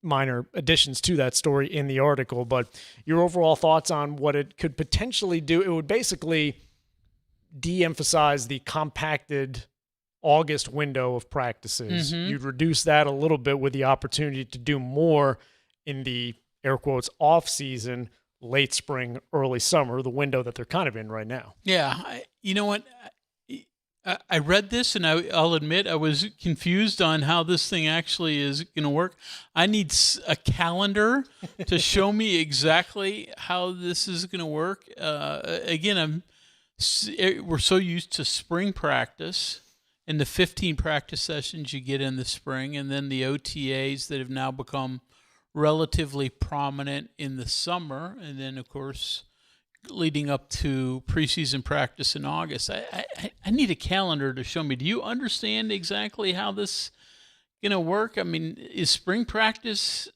minor additions to that story in the article, but your overall thoughts on what it could potentially do? It would basically de-emphasize the compacted August window of practices. Mm-hmm. You'd reduce that a little bit with the opportunity to do more in the air quotes off season, late spring, early summer, the window that they're kind of in right now. Yeah. You know what? I read this, and I'll admit I was confused on how this thing actually is going to work. I need a calendar to show me exactly how this is going to work. Again, we're so used to spring practice and the 15 practice sessions you get in the spring, and then the OTAs that have now become relatively prominent in the summer, and then, of course, leading up to preseason practice in August. I need a calendar to show me. Do you understand exactly how this going to work? I mean, is spring practice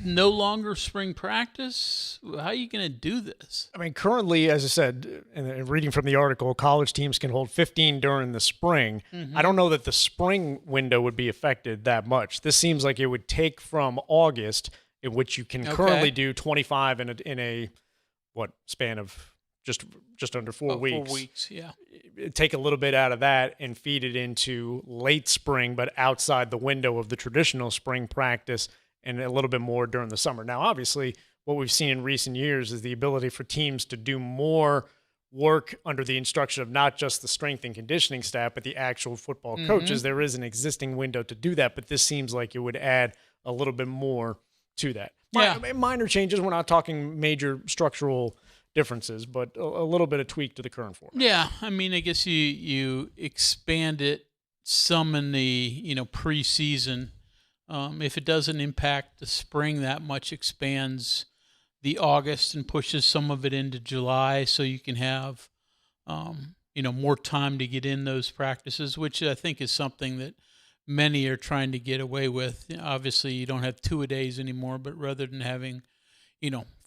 no longer spring practice? How are you going to do this? I mean, currently, as I said, and reading from the article, college teams can hold 15 during the spring. Mm-hmm. I don't know that the spring window would be affected that much. This seems like it would take from August, in which you can currently do 25 in a span of just under 4 weeks. 4 weeks, yeah. Take a little bit out of that and feed it into late spring, but outside the window of the traditional spring practice, and a little bit more during the summer. Now, obviously, what we've seen in recent years is the ability for teams to do more work under the instruction of not just the strength and conditioning staff, but the actual football coaches. There is an existing window to do that, but this seems like it would add a little bit more to that. Yeah. Minor changes. We're not talking major structural differences, but a little bit of tweak to the current format. Yeah, I mean, I guess you expand it some in the preseason. If it doesn't impact the spring that much, expands the August and pushes some of it into July, so you can have more time to get in those practices, which I think is something that many are trying to get away with. Obviously, you don't have 2-a-days anymore, but rather than having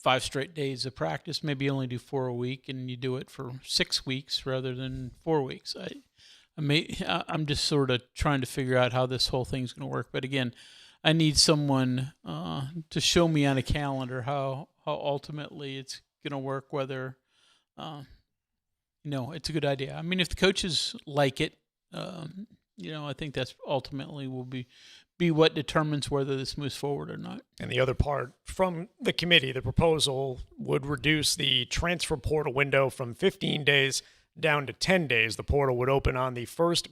5 straight days of practice, maybe you only do 4 a week, and you do it for 6 weeks rather than 4 weeks. I'm just sort of trying to figure out how this whole thing's going to work. But again, I need someone to show me on a calendar how ultimately it's going to work, whether it's a good idea. I mean, if the coaches like it, I think that's ultimately will be what determines whether this moves forward or not. And the other part from the committee, the proposal would reduce the transfer portal window from 15 days down to 10 days. The portal would open on the first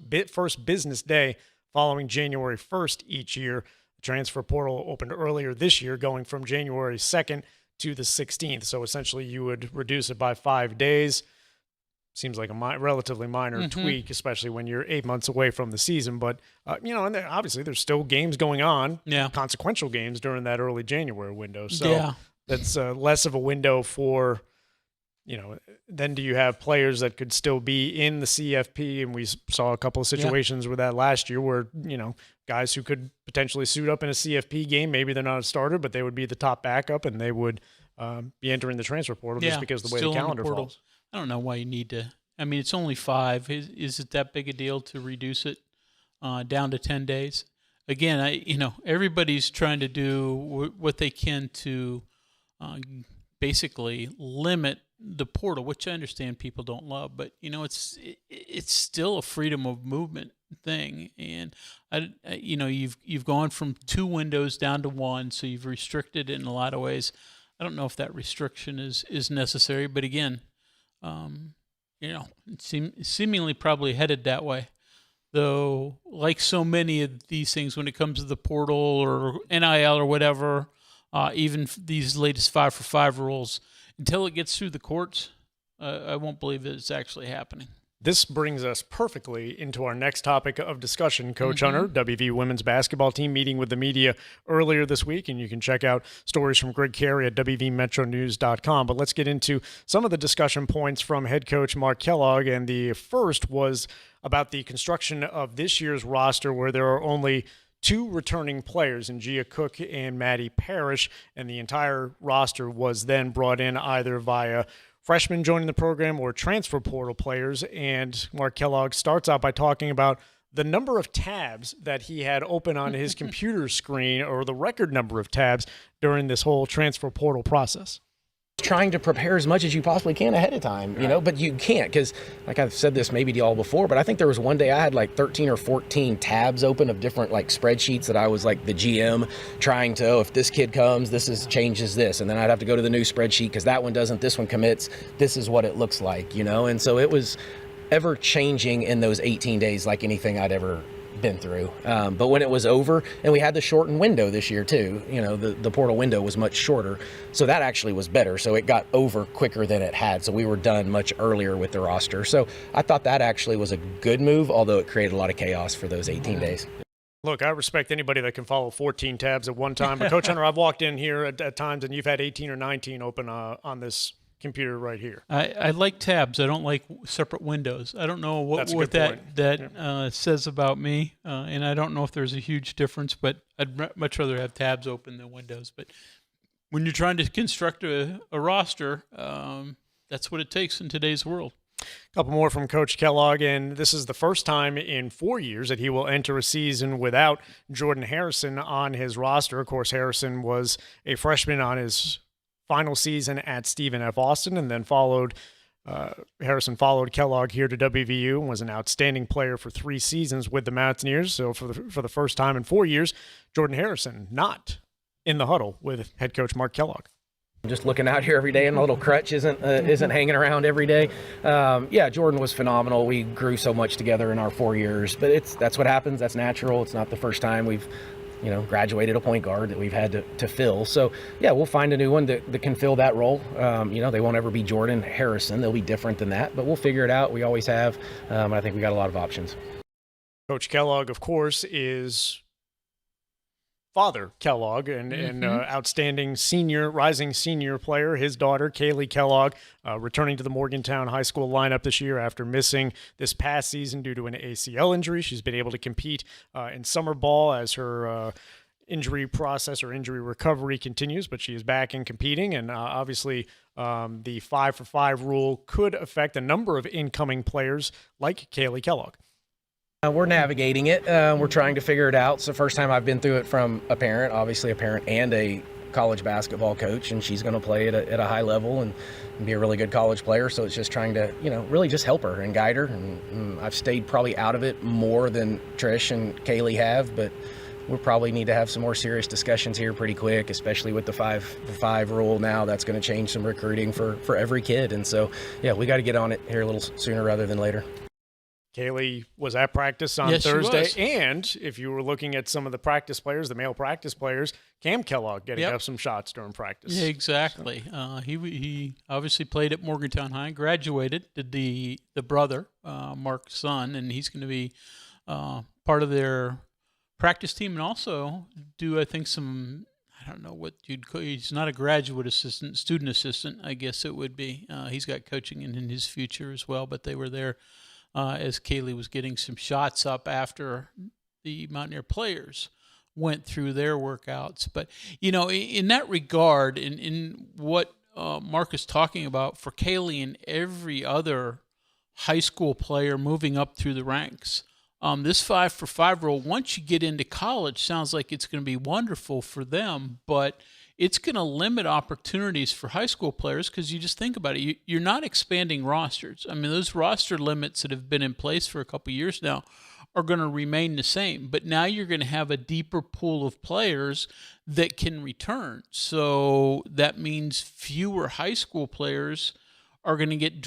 business day following January 1st each year. The transfer portal opened earlier this year, going from January 2nd to the 16th. So essentially you would reduce it by 5 days. Seems like a relatively minor tweak, especially when you're 8 months away from the season. But, and obviously there's still games going on, consequential games during that early January window. So that's less of a window for, then do you have players that could still be in the CFP? And we saw a couple of situations with that last year where, guys who could potentially suit up in a CFP game, maybe they're not a starter, but they would be the top backup and they would be entering the transfer portal just because of the way the calendar falls. I don't know why you need to. I mean, it's only 5. Is it that big a deal to reduce it down to 10 days? Again, everybody's trying to do what they can to basically limit the portal, which I understand people don't love, but it's still a freedom of movement thing, and you've gone from 2 windows down to 1, so you've restricted it in a lot of ways. I don't know if that restriction is necessary, but again. It seemingly probably headed that way. though, like so many of these things, when it comes to the portal or NIL or whatever, even these latest 5-for-5 rules, until it gets through the courts, I won't believe that it's actually happening. This brings us perfectly into our next topic of discussion, Coach Hunter. WV women's basketball team meeting with the media earlier this week, and you can check out stories from Greg Carey at WVMetroNews.com. But let's get into some of the discussion points from head coach Mark Kellogg, and the first was about the construction of this year's roster, where there are only 2 returning players in Gia Cook and Maddie Parrish, and the entire roster was then brought in either via freshmen joining the program or transfer portal players. And Mark Kellogg starts out by talking about the number of tabs that he had open on his computer screen, or the record number of tabs during this whole transfer portal process. Trying to prepare as much as you possibly can ahead of time, but you can't, because like I've said this maybe to y'all before, but I think there was one day I had like 13 or 14 tabs open of different like spreadsheets that I was like the GM trying to, if this kid comes, changes this. And then I'd have to go to the new spreadsheet because that one doesn't, this one commits, this is what it looks like, And so it was ever changing in those 18 days like anything I'd ever been through. But when it was over, and we had the shortened window this year too, the portal window was much shorter. So that actually was better. So it got over quicker than it had. So we were done much earlier with the roster. So I thought that actually was a good move, although it created a lot of chaos for those 18 days. Look, I respect anybody that can follow 14 tabs at one time. But Coach Hunter, I've walked in here at times and you've had 18 or 19 open on this computer right here. I like tabs. I don't like separate windows. I don't know what that says about me, and I don't know if there's a huge difference, but I'd much rather have tabs open than windows. But when you're trying to construct a roster, that's what it takes in today's world. A couple more from Coach Kellogg, and this is the first time in 4 years that he will enter a season without Jordan Harrison on his roster. Of course, Harrison was a freshman on his final season at Stephen F. Austin, and then Harrison followed Kellogg here to WVU and was an outstanding player for 3 seasons with the Mountaineers. So for the first time in 4 years, Jordan Harrison not in the huddle with head coach Mark Kellogg. Just looking out here every day, and a little crutch isn't hanging around every day. Jordan was phenomenal. We grew so much together in our 4 years, but that's what happens. That's natural. It's not the first time we've graduated a point guard that we've had to fill. So, we'll find a new one that can fill that role. They won't ever be Jordan Harrison. They'll be different than that, but we'll figure it out. We always have. I think we got a lot of options. Coach Kellogg, of course, is Father Kellogg, and outstanding rising senior player. His daughter, Kaylee Kellogg, returning to the Morgantown High School lineup this year after missing this past season due to an ACL injury. She's been able to compete in summer ball as her injury process or injury recovery continues, but she is back and competing. And obviously, the 5-for-5 rule could affect a number of incoming players like Kaylee Kellogg. We're navigating it. We're trying to figure it out. It's the first time I've been through it from a parent, obviously a parent and a college basketball coach, and she's going to play at a high level and be a really good college player. So it's just trying to, really just help her and guide her. And I've stayed probably out of it more than Trish and Kaylee have, but we'll probably need to have some more serious discussions here pretty quick, especially with the 5-for-5 rule now. That's going to change some recruiting for every kid. And so, we got to get on it here a little sooner rather than later. Kaylee was at practice on Thursday, and if you were looking at some of the practice players, the male practice players, Cam Kellogg getting up some shots during practice. Yeah, exactly. So. He obviously played at Morgantown High, graduated, did the brother, Mark's son, and he's going to be part of their practice team and also do, I think, some, I don't know what you'd call, he's not a graduate assistant, student assistant, I guess it would be. He's got coaching in his future as well, but they were there as Kaylee was getting some shots up after the Mountaineer players went through their workouts. But, in that regard, in what Mark is talking about for Kaylee and every other high school player moving up through the ranks, this 5-for-5 rule, once you get into college, sounds like it's going to be wonderful for them, but it's going to limit opportunities for high school players because you just think about it. You're not expanding rosters. I mean, those roster limits that have been in place for a couple of years now are going to remain the same. But now you're going to have a deeper pool of players that can return. So that means fewer high school players are going to get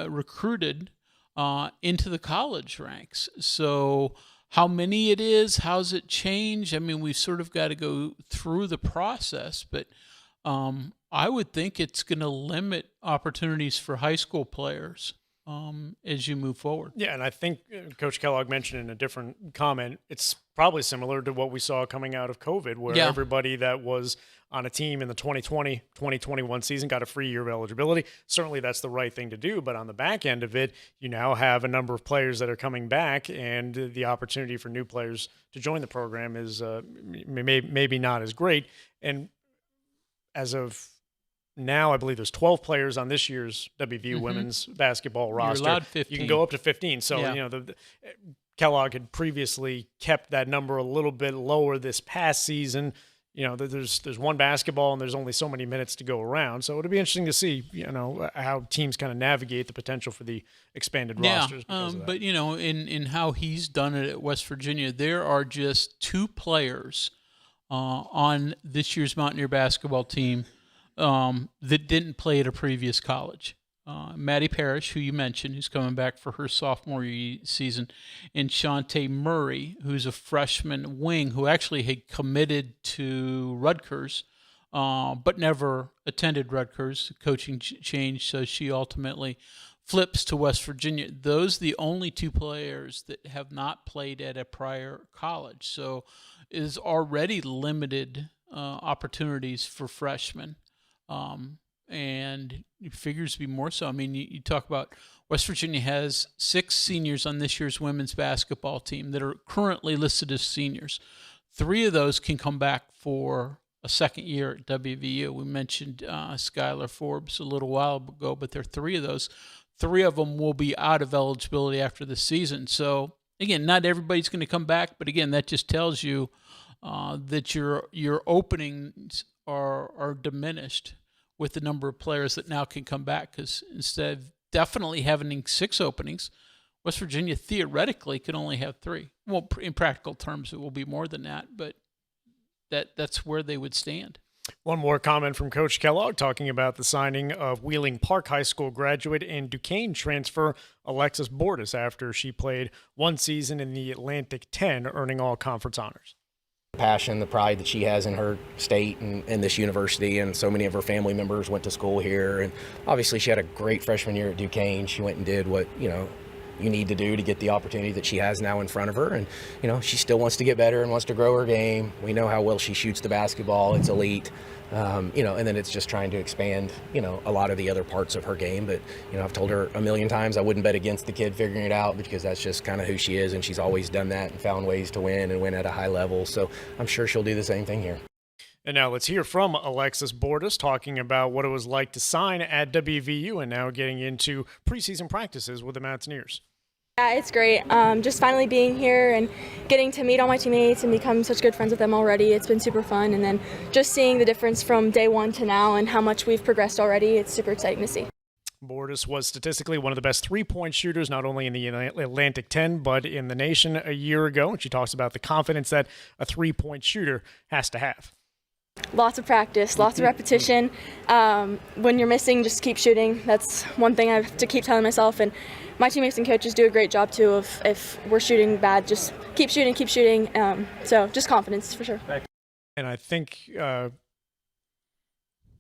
recruited into the college ranks. So how many it is, how's it change? I mean, we've sort of got to go through the process, but I would think it's going to limit opportunities for high school players as you move forward. Yeah, and I think Coach Kellogg mentioned in a different comment, it's probably similar to what we saw coming out of COVID, where everybody that was on a team in the 2020-2021 season got a free year of eligibility. Certainly that's the right thing to do, but on the back end of it, you now have a number of players that are coming back, and the opportunity for new players to join the program is maybe not as great. And as of now, I believe there's 12 players on this year's WVU women's basketball roster. You're allowed 15. You can go up to 15. So, Kellogg had previously kept that number a little bit lower this past season. There's one basketball and there's only so many minutes to go around. So it'll be interesting to see, how teams kind of navigate the potential for the expanded rosters. But, in how he's done it at West Virginia, there are just 2 players on this year's Mountaineer basketball team that didn't play at a previous college. Maddie Parrish, who you mentioned, who's coming back for her sophomore season, and Shantae Murray, who's a freshman wing who actually had committed to Rutgers, but never attended Rutgers. Coaching changed, so she ultimately flips to West Virginia. Those are the only 2 players that have not played at a prior college. So it is already limited opportunities for freshmen. And it figures to be more so. I mean, you talk about West Virginia has 6 seniors on this year's women's basketball team that are currently listed as seniors. 3 of those can come back for a second year at WVU. We mentioned Skylar Forbes a little while ago, but there are 3 of those. 3 of them will be out of eligibility after the season. So, again, not everybody's going to come back, but, again, that just tells you that your openings are diminished with the number of players that now can come back, because instead of definitely having 6 openings, West Virginia theoretically could only have 3. Well, in practical terms, it will be more than that, but that's where they would stand. One more comment from Coach Kellogg talking about the signing of Wheeling Park High School graduate and Duquesne transfer Alexis Bordas after she played 1 season in the Atlantic 10, earning all conference honors. Passion, the pride that she has in her state and this university, and so many of her family members went to school here, and obviously she had a great freshman year at Duquesne. She went and did what you need to do to get the opportunity that she has now in front of her, and she still wants to get better and wants to grow her game. We know how well she shoots the basketball. It's elite. And then it's just trying to expand, a lot of the other parts of her game. But, I've told her a million times I wouldn't bet against the kid figuring it out, because that's just kind of who she is, and she's always done that and found ways to win and win at a high level. So I'm sure she'll do the same thing here. And now let's hear from Alexis Bordas talking about what it was like to sign at WVU and now getting into preseason practices with the Mountaineers. Yeah, it's great. Just finally being here and getting to meet all my teammates and become such good friends with them already. It's been super fun. And then just seeing the difference from day 1 to now and how much we've progressed already, it's super exciting to see. Bordas was statistically one of the best 3-point shooters, not only in the Atlantic 10, but in the nation a year ago. And she talks about the confidence that a 3-point shooter has to have. Lots of practice, lots of repetition. When you're missing, just keep shooting. That's one thing I have to keep telling myself. And my teammates and coaches do a great job, too, of if we're shooting bad, just keep shooting, keep shooting. So just confidence, for sure. And I think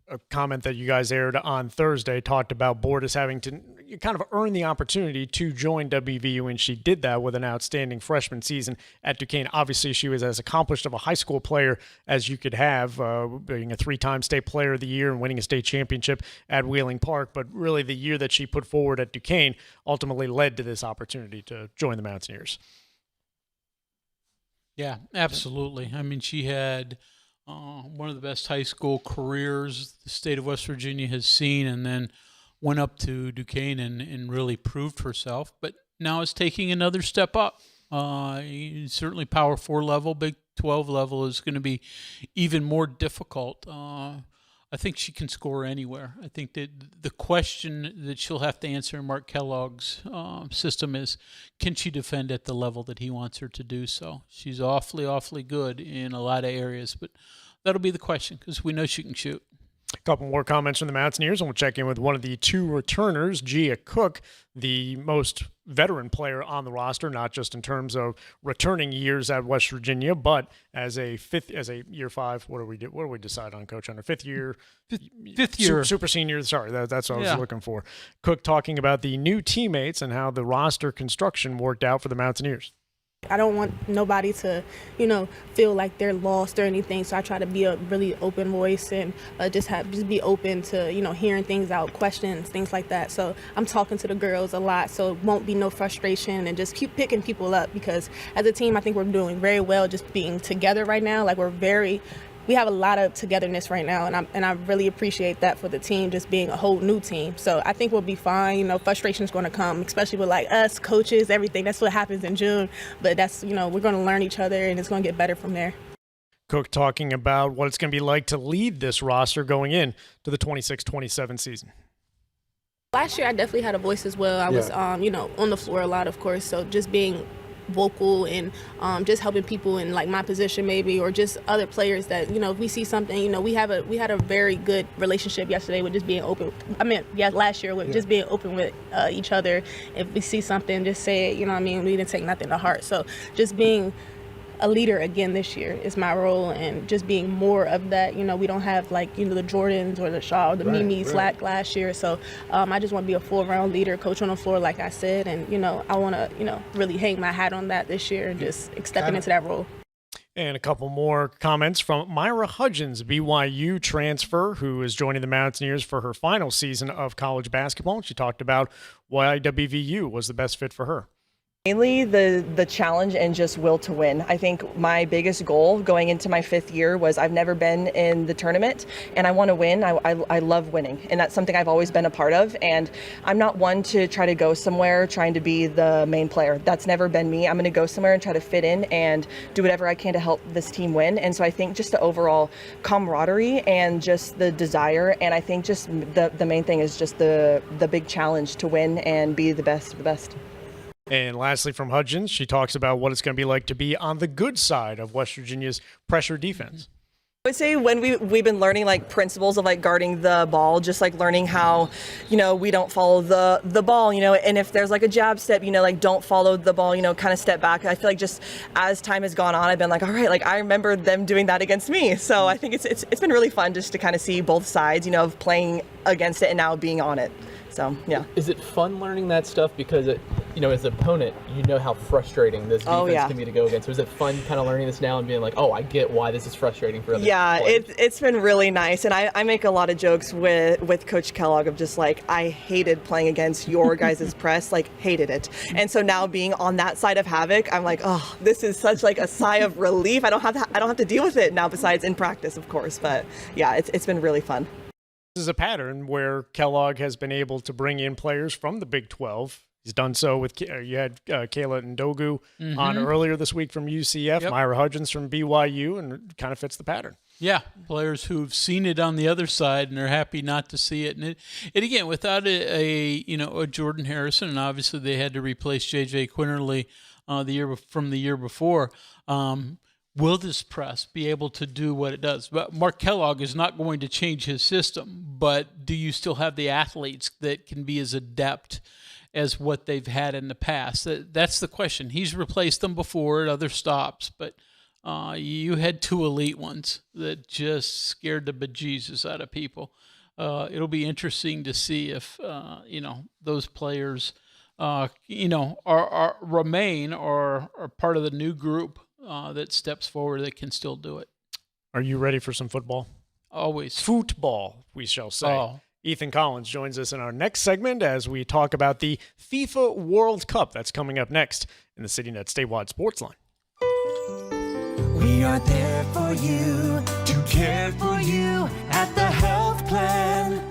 a comment that you guys aired on Thursday talked about Bordas having to kind of earn the opportunity to join WVU, and she did that with an outstanding freshman season at Duquesne. Obviously, she was as accomplished of a high school player as you could have, being a 3-time state player of the year and winning a state championship at Wheeling Park. But really, the year that she put forward at Duquesne ultimately led to this opportunity to join the Mountaineers. Yeah, absolutely. I mean, she had one of the best high school careers the state of West Virginia has seen, and then went up to Duquesne and really proved herself. But now is taking another step up. Certainly Power 4 level, Big 12 level is going to be even more difficult. I think she can score anywhere. I think that the question that she'll have to answer in Mark Kellogg's system is, can she defend at the level that he wants her to do so? She's awfully good in a lot of areas, but that'll be the question, because we know she can shoot. A couple more comments from the Mountaineers, and we'll check in with one of the two returners, Gia Cook, the most veteran player on the roster, not just in terms of returning years at West Virginia, but as a year 5. What do we decide on, Coach Hunter? Fifth year, super senior. Sorry, that's what I was looking for. Cook talking about the new teammates and how the roster construction worked out for the Mountaineers. I don't want nobody to, feel like they're lost or anything. So I try to be a really open voice and just be open to, hearing things out, questions, things like that. So I'm talking to the girls a lot, so it won't be no frustration, and just keep picking people up, because as a team, I think we're doing very well just being together right now. Like we have a lot of togetherness right now, and I really appreciate that for the team, just being a whole new team. So I think we'll be fine. Frustration's going to come, especially with us, coaches, everything. That's what happens in June. But that's, we're going to learn each other, and it's going to get better from there. Cook talking about what it's going to be like to lead this roster going in to the 26-27 season. Last year, I definitely had a voice as well. I was, on the floor a lot, of course. So just being vocal and just helping people in my position maybe, or just other players that if we see something, we had a very good relationship yesterday with just being open. Last year with just being open with each other. If we see something, just say it. We didn't take nothing to heart. So just being a leader again this year is my role, and just being more of that. We don't have the Jordans or the Shaw or the Mimis last year. So I just want to be a full-round leader, coach on the floor, like I said, and I want to really hang my hat on that this year and just stepping into that role. And a couple more comments from Myra Hudgens, BYU transfer, who is joining the Mountaineers for her final season of college basketball. She talked about why WVU was the best fit for her. Mainly the challenge and just will to win. I think my biggest goal going into my 5th year was I've never been in the tournament, and I want to win. I love winning, and that's something I've always been a part of. And I'm not one to try to go somewhere trying to be the main player. That's never been me. I'm going to go somewhere and try to fit in and do whatever I can to help this team win. And so I think just the overall camaraderie and just the desire, and I think just the main thing is just the big challenge to win and be the best of the best. And lastly, from Hudgens, she talks about what it's going to be like to be on the good side of West Virginia's pressure defense. I would say when we've been learning principles of guarding the ball, just learning how, we don't follow the ball, and if there's a jab step, don't follow the ball, kind of step back. I feel like just as time has gone on, I've been all right, I remember them doing that against me. So I think it's been really fun just to kind of see both sides, of playing against it and now being on it. So, yeah. Is it fun learning that stuff because, as an opponent, how frustrating this defense can be to go against? So is it fun kind of learning this now and being I get why this is frustrating for other players? It's been really nice. And I make a lot of jokes with Coach Kellogg of just I hated playing against your guys' press, hated it. And so now being on that side of Havoc, I'm oh, this is such a sigh of relief. I don't have to deal with it now, besides in practice, of course. But yeah, it's been really fun. This is a pattern where Kellogg has been able to bring in players from the Big 12. He's done so with, you had Kayla Ndogu on earlier this week from UCF, Myra Hudgens from BYU, and it kind of fits the pattern. Yeah, players who've seen it on the other side and are happy not to see it. And again, without a Jordan Harrison, and obviously they had to replace J.J. Quinterly from the year before. Will this press be able to do what it does? But Mark Kellogg is not going to change his system, but do you still have the athletes that can be as adept as what they've had in the past? That's the question. He's replaced them before at other stops, but you had 2 elite ones that just scared the bejesus out of people. It'll be interesting to see if, those players, remain or are part of the new group that steps forward that can still do it. Are you ready for some football? Always. Football, we shall say. Oh. Ethan Collins joins us in our next segment as we talk about the FIFA World Cup that's coming up next in the CityNet Statewide Sportsline. We are there for you, to care for you at the health plan.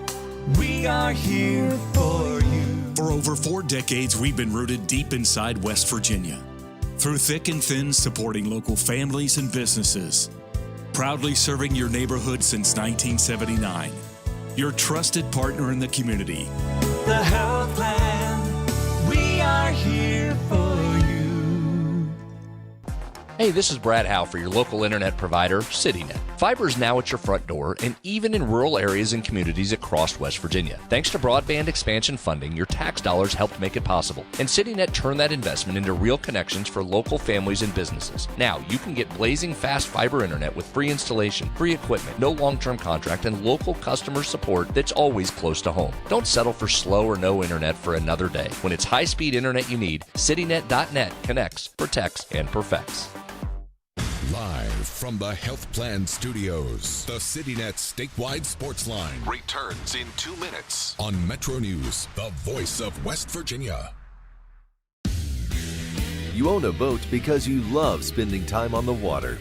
We are here for you. For over 4 decades, we've been rooted deep inside West Virginia. Through thick and thin, supporting local families and businesses. Proudly serving your neighborhood since 1979. Your trusted partner in the community. The health plan, we are here for you. Hey, this is Brad Howe for your local internet provider, CityNet. Fiber is now at your front door and even in rural areas and communities across West Virginia. Thanks to broadband expansion funding, your tax dollars helped make it possible. And CityNet turned that investment into real connections for local families and businesses. Now, you can get blazing fast fiber internet with free installation, free equipment, no long-term contract, and local customer support that's always close to home. Don't settle for slow or no internet for another day. When it's high-speed internet you need, CityNet.net connects, protects, and perfects. Live from the Health Plan Studios, the CityNet statewide sports line returns in 2 minutes on MetroNews, the voice of West Virginia. You own a boat because you love spending time on the water.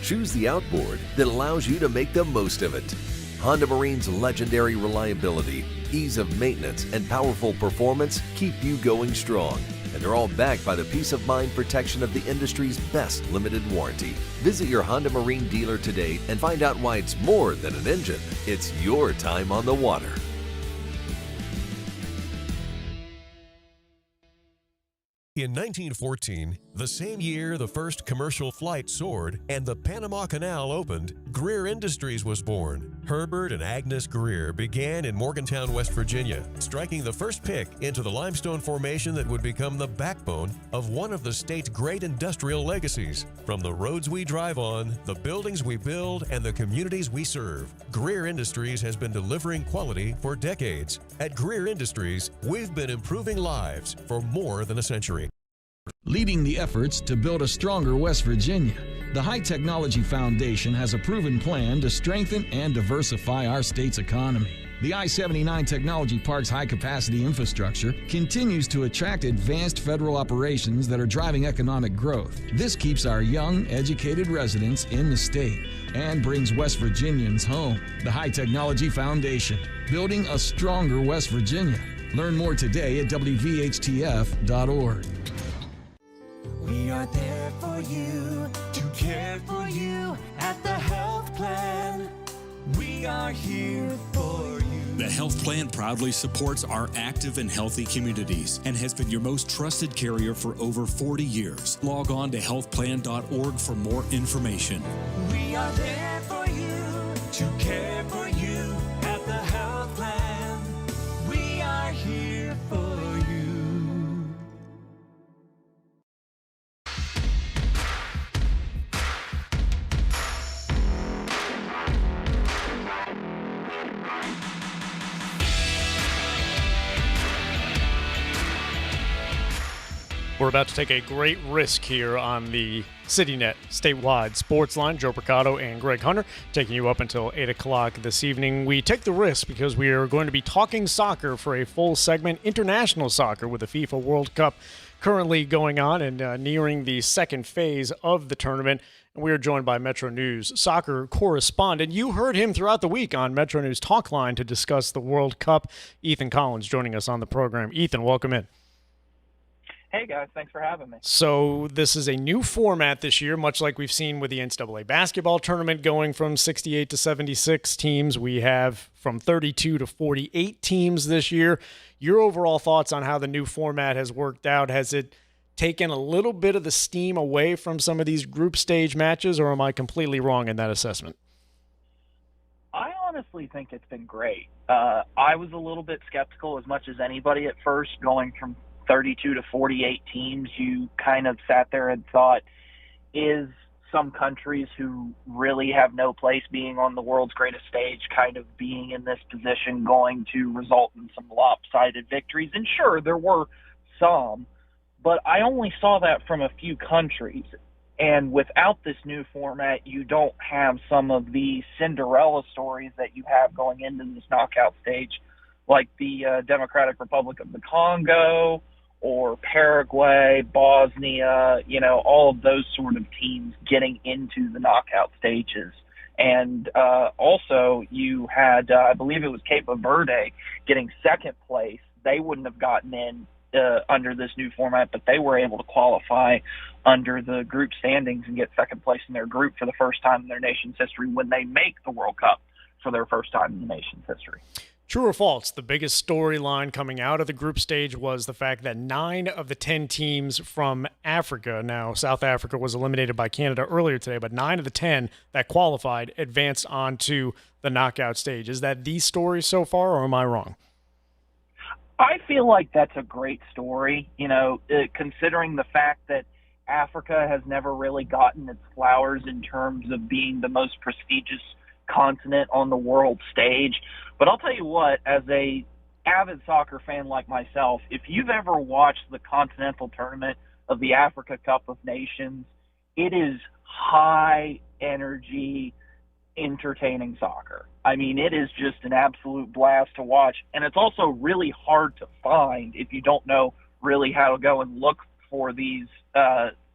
Choose the outboard that allows you to make the most of it. Honda Marine's legendary reliability, ease of maintenance, and powerful performance keep you going strong. And they're all backed by the peace of mind protection of the industry's best limited warranty. Visit your Honda Marine dealer today and find out why it's more than an engine. It's your time on the water. In 1914, the same year the first commercial flight soared and the Panama Canal opened, Greer Industries was born. Herbert and Agnes Greer began in Morgantown, West Virginia, striking the first pick into the limestone formation that would become the backbone of one of the state's great industrial legacies. From the roads we drive on, the buildings we build, and the communities we serve, Greer Industries has been delivering quality for decades. At Greer Industries, we've been improving lives for more than a century. Leading the efforts to build a stronger West Virginia, the High Technology Foundation has a proven plan to strengthen and diversify our state's economy. The I-79 Technology Park's high-capacity infrastructure continues to attract advanced federal operations that are driving economic growth. This keeps our young, educated residents in the state and brings West Virginians home. The High Technology Foundation, building a stronger West Virginia. Learn more today at WVHTF.org. We are there for you, to care for you at the Health Plan. We are here for you. The Health Plan proudly supports our active and healthy communities and has been your most trusted carrier for over 40 years. Log on to healthplan.org for more information. We are there for you, to care for you at the Health Plan. We are here for you. We're about to take a great risk here on the CityNet statewide sports line. Joe Mercado and Greg Hunter taking you up until 8 o'clock this evening. We take the risk because we are going to be talking soccer for a full segment, international soccer, with the FIFA World Cup currently going on and nearing the second phase of the tournament. And we are joined by Metro News soccer correspondent. You heard him throughout the week on Metro News Talk Line to discuss the World Cup. Ethan Collins joining us on the program. Ethan, welcome in. Hey, guys. Thanks for having me. So this is a new format this year, much like we've seen with the NCAA basketball tournament going from 68 to 76 teams. We have from 32 to 48 teams this year. Your overall thoughts on how the new format has worked out? Has it taken a little bit of the steam away from some of these group stage matches, or am I completely wrong in that assessment? I honestly think it's been great. I was a little bit skeptical as much as anybody at first going from 32 to 48 teams. You kind of sat there and thought, is some countries who really have no place being on the world's greatest stage kind of being in this position going to result in some lopsided victories? And sure, there were some, but I only saw that from a few countries. And without this new format, you don't have some of the Cinderella stories that you have going into this knockout stage, like the Democratic Republic of the Congo, or Paraguay, Bosnia, all of those sort of teams getting into the knockout stages. And also you had, I believe it was Cape Verde getting second place. They wouldn't have gotten in under this new format, but they were able to qualify under the group standings and get second place in their group for the first time in their nation's history when they make the World Cup for their first time in the nation's history. True or false, the biggest storyline coming out of the group stage was the fact that 9 of the 10 teams from Africa, now South Africa was eliminated by Canada earlier today, but 9 of the 10 that qualified advanced on to the knockout stage. Is that the story so far, or am I wrong? I feel like that's a great story, considering the fact that Africa has never really gotten its flowers in terms of being the most prestigious continent on the world stage. But I'll tell you what, as a avid soccer fan like myself, if you've ever watched the continental tournament of the Africa Cup of Nations, it is high energy, entertaining soccer. I mean, it is just an absolute blast to watch. And it's also really hard to find if you don't know really how to go and look for these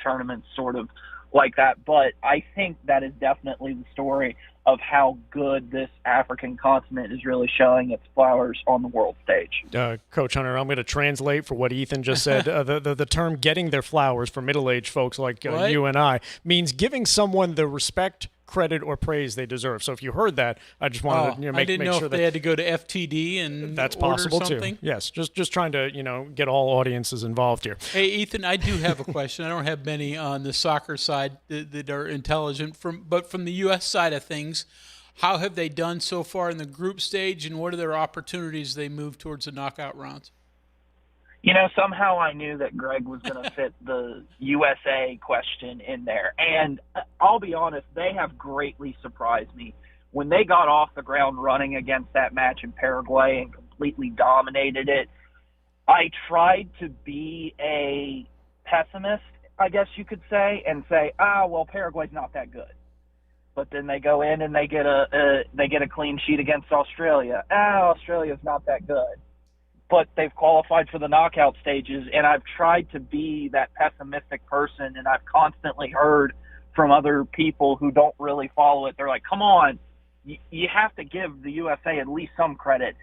tournaments sort of like that. But I think that is definitely the story of how good this African continent is really showing its flowers on the world stage. Coach Hunter, I'm going to translate for what Ethan just said. The term getting their flowers for middle-aged folks like you and I means giving someone the respect, credit, or praise they deserve. So if you heard that, I just wanted to I didn't know sure if they had to go to FTD and that's order possible something. too. Yes, just trying to get all audiences involved here. Hey, Ethan, I do have a question. I don't have many on the soccer side that are intelligent, but from the U.S. side of things, how have they done so far in the group stage, and what are their opportunities as they move towards the knockout rounds? Somehow I knew that Greg was going to fit the USA question in there. And I'll be honest, they have greatly surprised me. When they got off the ground running against that match in Paraguay and completely dominated it, I tried to be a pessimist, I guess you could say, and say, well, Paraguay's not that good. But then they go in and they get a clean sheet against Australia. Australia's not that good. But they've qualified for the knockout stages, and I've tried to be that pessimistic person, and I've constantly heard from other people who don't really follow it. They're like, come on, you have to give the USA at least some credit.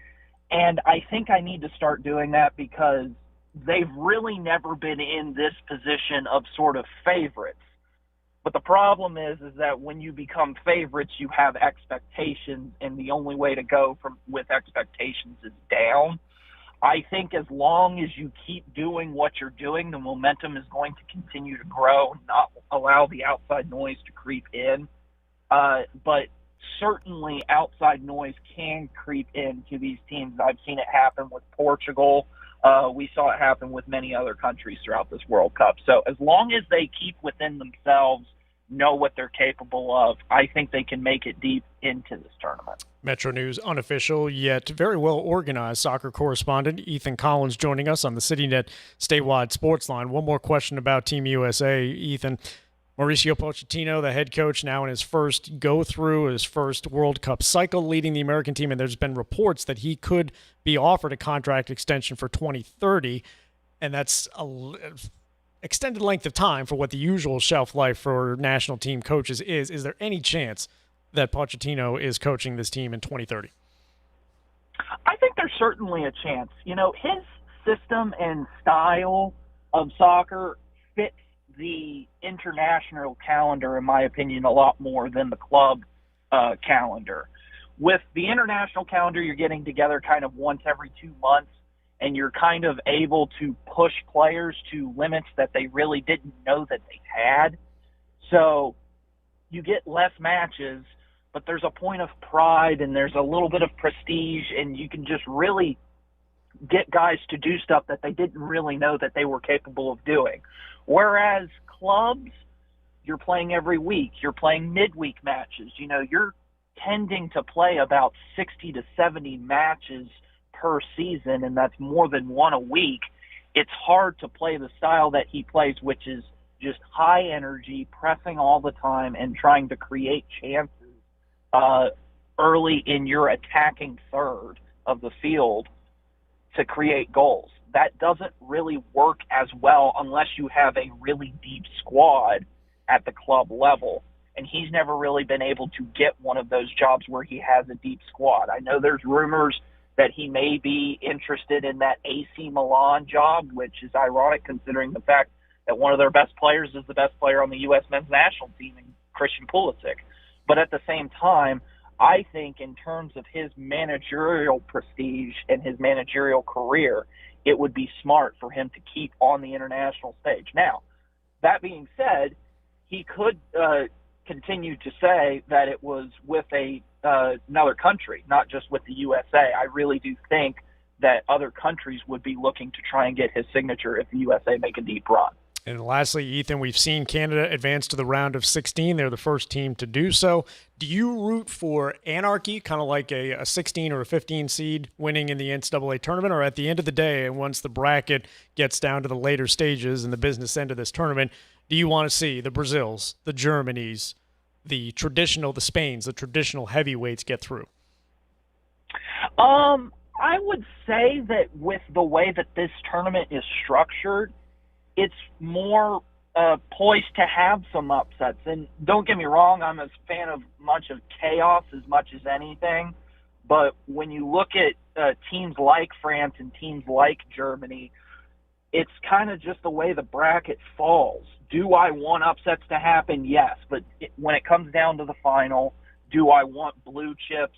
And I think I need to start doing that because they've really never been in this position of sort of favorites. But the problem is that when you become favorites, you have expectations, and the only way to go with expectations is down. I think as long as you keep doing what you're doing, the momentum is going to continue to grow, not allow the outside noise to creep in. But certainly outside noise can creep into these teams. I've seen it happen with Portugal. We saw it happen with many other countries throughout this World Cup. So as long as they keep within themselves, know what they're capable of, I think they can make it deep into this tournament. MetroNews unofficial yet very well organized soccer correspondent Ethan Collins joining us on the CityNet statewide Sportsline. One more question about Team USA, Ethan. Mauricio Pochettino, the head coach, now in his first go-through, his first World Cup cycle leading the American team, and there's been reports that he could be offered a contract extension for 2030, and that's extended length of time for what the usual shelf life for national team coaches is. Is there any chance that Pochettino is coaching this team in 2030? I think there's certainly a chance. His system and style of soccer fits the international calendar, in my opinion, a lot more than the club calendar. With the international calendar, you're getting together kind of once every 2 months, and you're kind of able to push players to limits that they really didn't know that they had. So you get less matches, but there's a point of pride and there's a little bit of prestige, and you can just really get guys to do stuff that they didn't really know that they were capable of doing. Whereas clubs, you're playing every week. You're playing midweek matches. You're tending to play about 60 to 70 matches per season, and that's more than one a week. It's hard to play the style that he plays, which is just high energy, pressing all the time, and trying to create chances early in your attacking third of the field to create goals. That doesn't really work as well unless you have a really deep squad at the club level. And he's never really been able to get one of those jobs where he has a deep squad. I know there's rumors that he may be interested in that AC Milan job, which is ironic considering the fact that one of their best players is the best player on the U.S. men's national team, Christian Pulisic. But at the same time, I think in terms of his managerial prestige and his managerial career, it would be smart for him to keep on the international stage. Now, that being said, he could continue to say that it was with another country, not just with the USA. I really do think that other countries would be looking to try and get his signature if the USA make a deep run. And lastly, Ethan, we've seen Canada advance to the round of 16. They're the first team to do so. Do you root for anarchy, kind of like a 16 or a 15 seed winning in the NCAA tournament? Or at the end of the day, and once the bracket gets down to the later stages and the business end of this tournament, do you want to see the Brazils, the Germanys, the Spains, the traditional heavyweights get through? I would say that with the way that this tournament is structured, it's more poised to have some upsets. And don't get me wrong, I'm a fan of much of chaos as much as anything. But when you look at teams like France and teams like Germany, it's kind of just the way the bracket falls. Do I want upsets to happen? Yes. But when it comes down to the final, do I want blue chips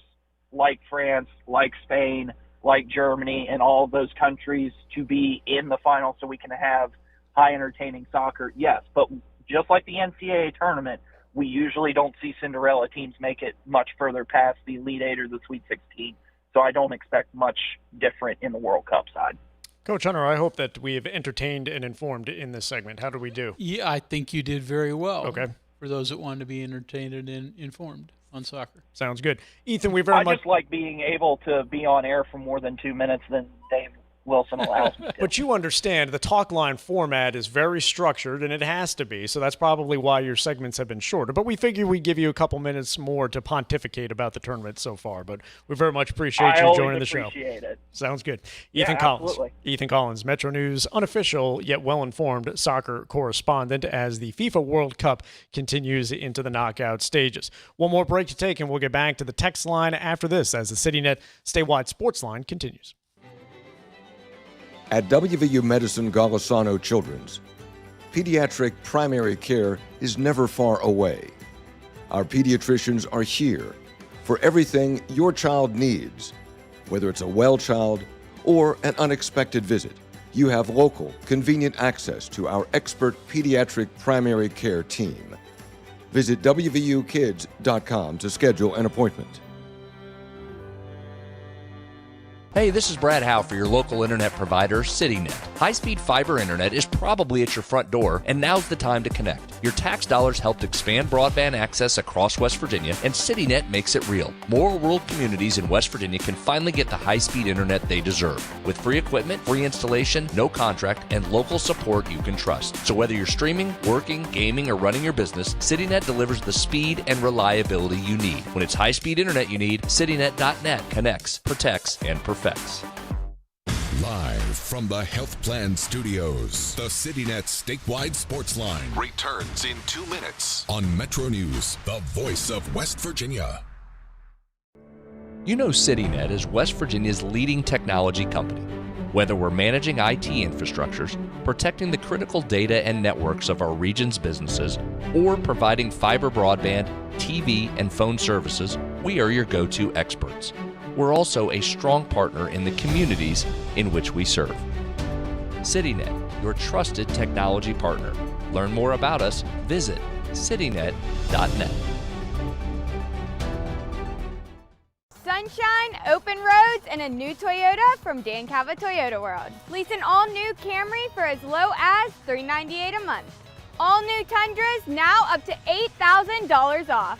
like France, like Spain, like Germany, and all of those countries to be in the final so we can have high entertaining soccer? Yes. But just like the NCAA tournament, we usually don't see Cinderella teams make it much further past the Elite Eight or the Sweet 16. So I don't expect much different in the World Cup side. Coach Hunter, I hope that we have entertained and informed in this segment. How did we do? Yeah, I think you did very well. Okay. For those that want to be entertained and informed on soccer. Sounds good. Ethan, we very much... I just like being able to be on air for more than 2 minutes than Dave Wilson allows me to. But you understand the talk line format is very structured, and it has to be, so that's probably why your segments have been shorter. But we figure we'd give you a couple minutes more to pontificate about the tournament so far. But we very much appreciate you joining the show. It. Sounds good. Yeah, Ethan Collins. absolutely. Ethan Collins, Metro News, unofficial yet well-informed soccer correspondent as the FIFA World Cup continues into the knockout stages. One more break to take, and we'll get back to the text line after this as the CityNet statewide sports line continues. At WVU Medicine Golisano Children's, pediatric primary care is never far away. Our pediatricians are here for everything your child needs. Whether it's a well child or an unexpected visit, you have local, convenient access to our expert pediatric primary care team. Visit WVUkids.com to schedule an appointment. Hey, this is Brad Howe for your local internet provider, CityNet. High-speed fiber internet is probably at your front door, and now's the time to connect. Your tax dollars helped expand broadband access across West Virginia, and CityNet makes it real. More rural communities in West Virginia can finally get the high-speed internet they deserve. With free equipment, free installation, no contract, and local support you can trust. So whether you're streaming, working, gaming, or running your business, CityNet delivers the speed and reliability you need. When it's high-speed internet you need, CityNet.net connects, protects, and perfects. Live from the Health Plan Studios, the CityNet statewide sports line returns in 2 minutes on Metro News, the voice of West Virginia. You know CityNet is West Virginia's leading technology company. Whether we're managing IT infrastructures, protecting the critical data and networks of our region's businesses, or providing fiber broadband, TV, and phone services, we are your go-to experts. We're also a strong partner in the communities in which we serve. CityNet, your trusted technology partner. Learn more about us, visit citynet.net. Sunshine, open roads, and a new Toyota from Dan Cava Toyota World. Lease an all-new Camry for as low as $398 a month. All new Tundras now up to $8,000 off.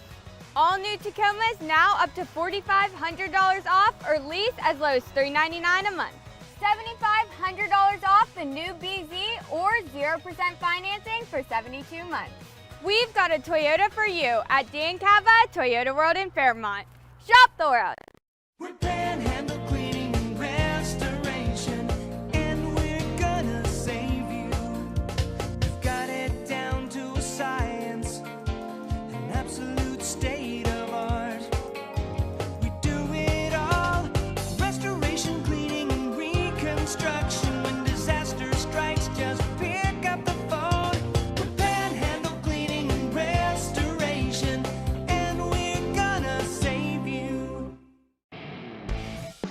All new Tacomas now up to $4,500 off or lease as low as $399 a month. $7,500 off the new BZ or 0% financing for 72 months. We've got a Toyota for you at Dan Cava Toyota World in Fairmont. Shop the world. We're Panhandle Cleaning and Restoration, and we're gonna save you. We've got it down to a science, an absolute state of art. We do it all, restoration, cleaning, and reconstruction. When disaster strikes, just pick up the phone. We're Panhandle Cleaning and Restoration, and we're gonna save you.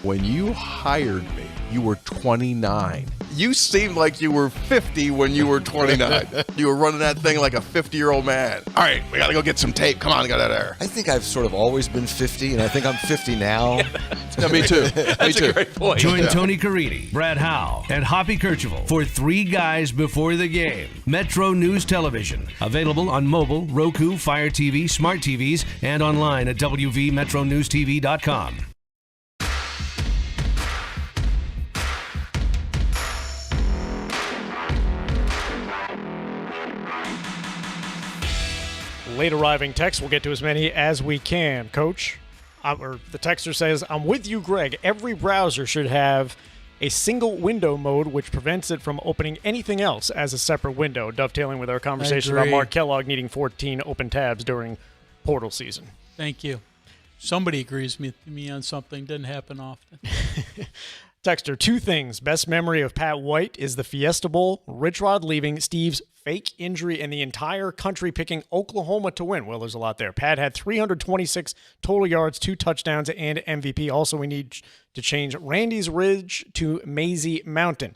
When you hired me, you were 29. You seemed like you were 50 when you were 29. You were running that thing like a 50-year-old man. All right, we got to go get some tape. Come on, get out of there. I think I've sort of always been 50, and I think I'm 50 now. Yeah, me too. That's me too. a great point. Join Tony Carini, Brad Howe, and Hoppy Kercheval for Three Guys Before the Game. Metro News Television. Available on mobile, Roku, Fire TV, smart TVs, and online at wvmetronewstv.com. Late arriving texts, we'll get to as many as we can. Coach, or the texter says, I'm with you, Greg. Every browser should have a single window mode which prevents it from opening anything else as a separate window, dovetailing with our conversation about Mark Kellogg needing 14 open tabs during portal season. Thank you. Somebody agrees with me on something. Doesn't happen often. Texter, two things. Best memory of Pat White is the Fiesta Bowl, Rich Rod leaving, Steve's fake injury, and the entire country picking Oklahoma to win. Well, there's a lot there. Pat had 326 total yards, 2 touchdowns, and MVP. Also, we need to change Randy's Ridge to Maisie Mountain.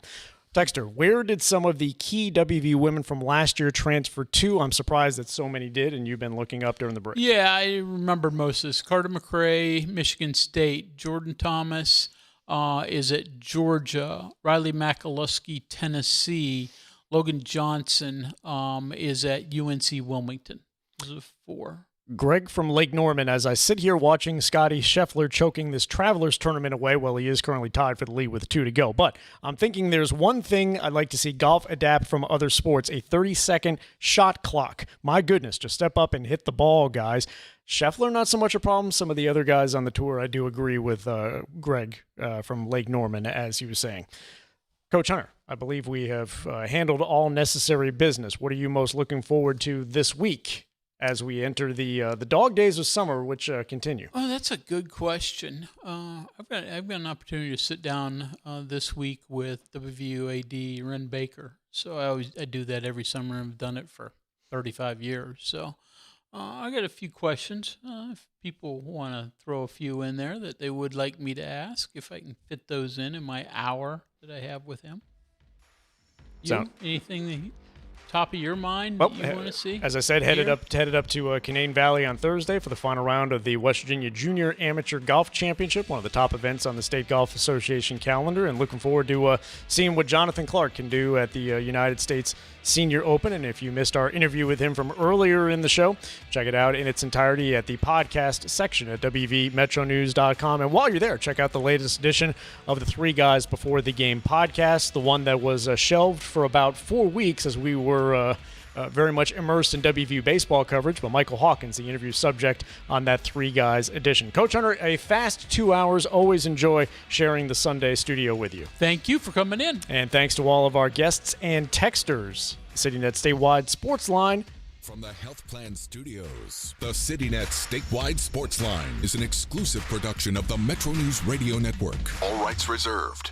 Texter, where did some of the key WV women from last year transfer to? I'm surprised that so many did, and you've been looking up during the break. Yeah, I remember most of this. Carter McRae, Michigan State. Jordan Thomas is at Georgia. Riley McAlusky, Tennessee. Logan Johnson is at UNC Wilmington. Those are 4. Greg from Lake Norman, as I sit here watching Scotty Scheffler choking this Travelers tournament away, well, he is currently tied for the lead with 2 to go. But I'm thinking there's one thing I'd like to see golf adapt from other sports, a 30-second shot clock. My goodness, just step up and hit the ball, guys. Scheffler, not so much a problem. Some of the other guys on the tour, I do agree with Greg from Lake Norman, as he was saying. Coach Hunter, I believe we have handled all necessary business. What are you most looking forward to this week as we enter the dog days of summer, which continue? Oh, that's a good question. I've got an opportunity to sit down this week with WVUAD Ren Baker. So I do that every summer. I've done it for 35 years. So I got a few questions. If people want to throw a few in there that they would like me to ask, if I can fit those in my hour that I have with him. Anything top of your mind that you want to see? As I said, headed up to Canaan Valley on Thursday for the final round of the West Virginia Junior Amateur Golf Championship, one of the top events on the State Golf Association calendar, and looking forward to seeing what Jonathan Clark can do at the United States Senior Open. And if you missed our interview with him from earlier in the show, check it out in its entirety at the podcast section at wvmetronews.com. And while you're there, check out the latest edition of the Three Guys Before the Game podcast, the one that was shelved for about 4 weeks as we were very much immersed in WVU baseball coverage, but Michael Hawkins, the interview subject on that Three Guys edition. Coach Hunter, a fast 2 hours. Always enjoy sharing the Sunday studio with you. Thank you for coming in. And thanks to all of our guests and texters. CityNet Statewide Sportsline. From the Health Plan Studios, the CityNet Statewide Sportsline is an exclusive production of the Metro News Radio Network. All rights reserved.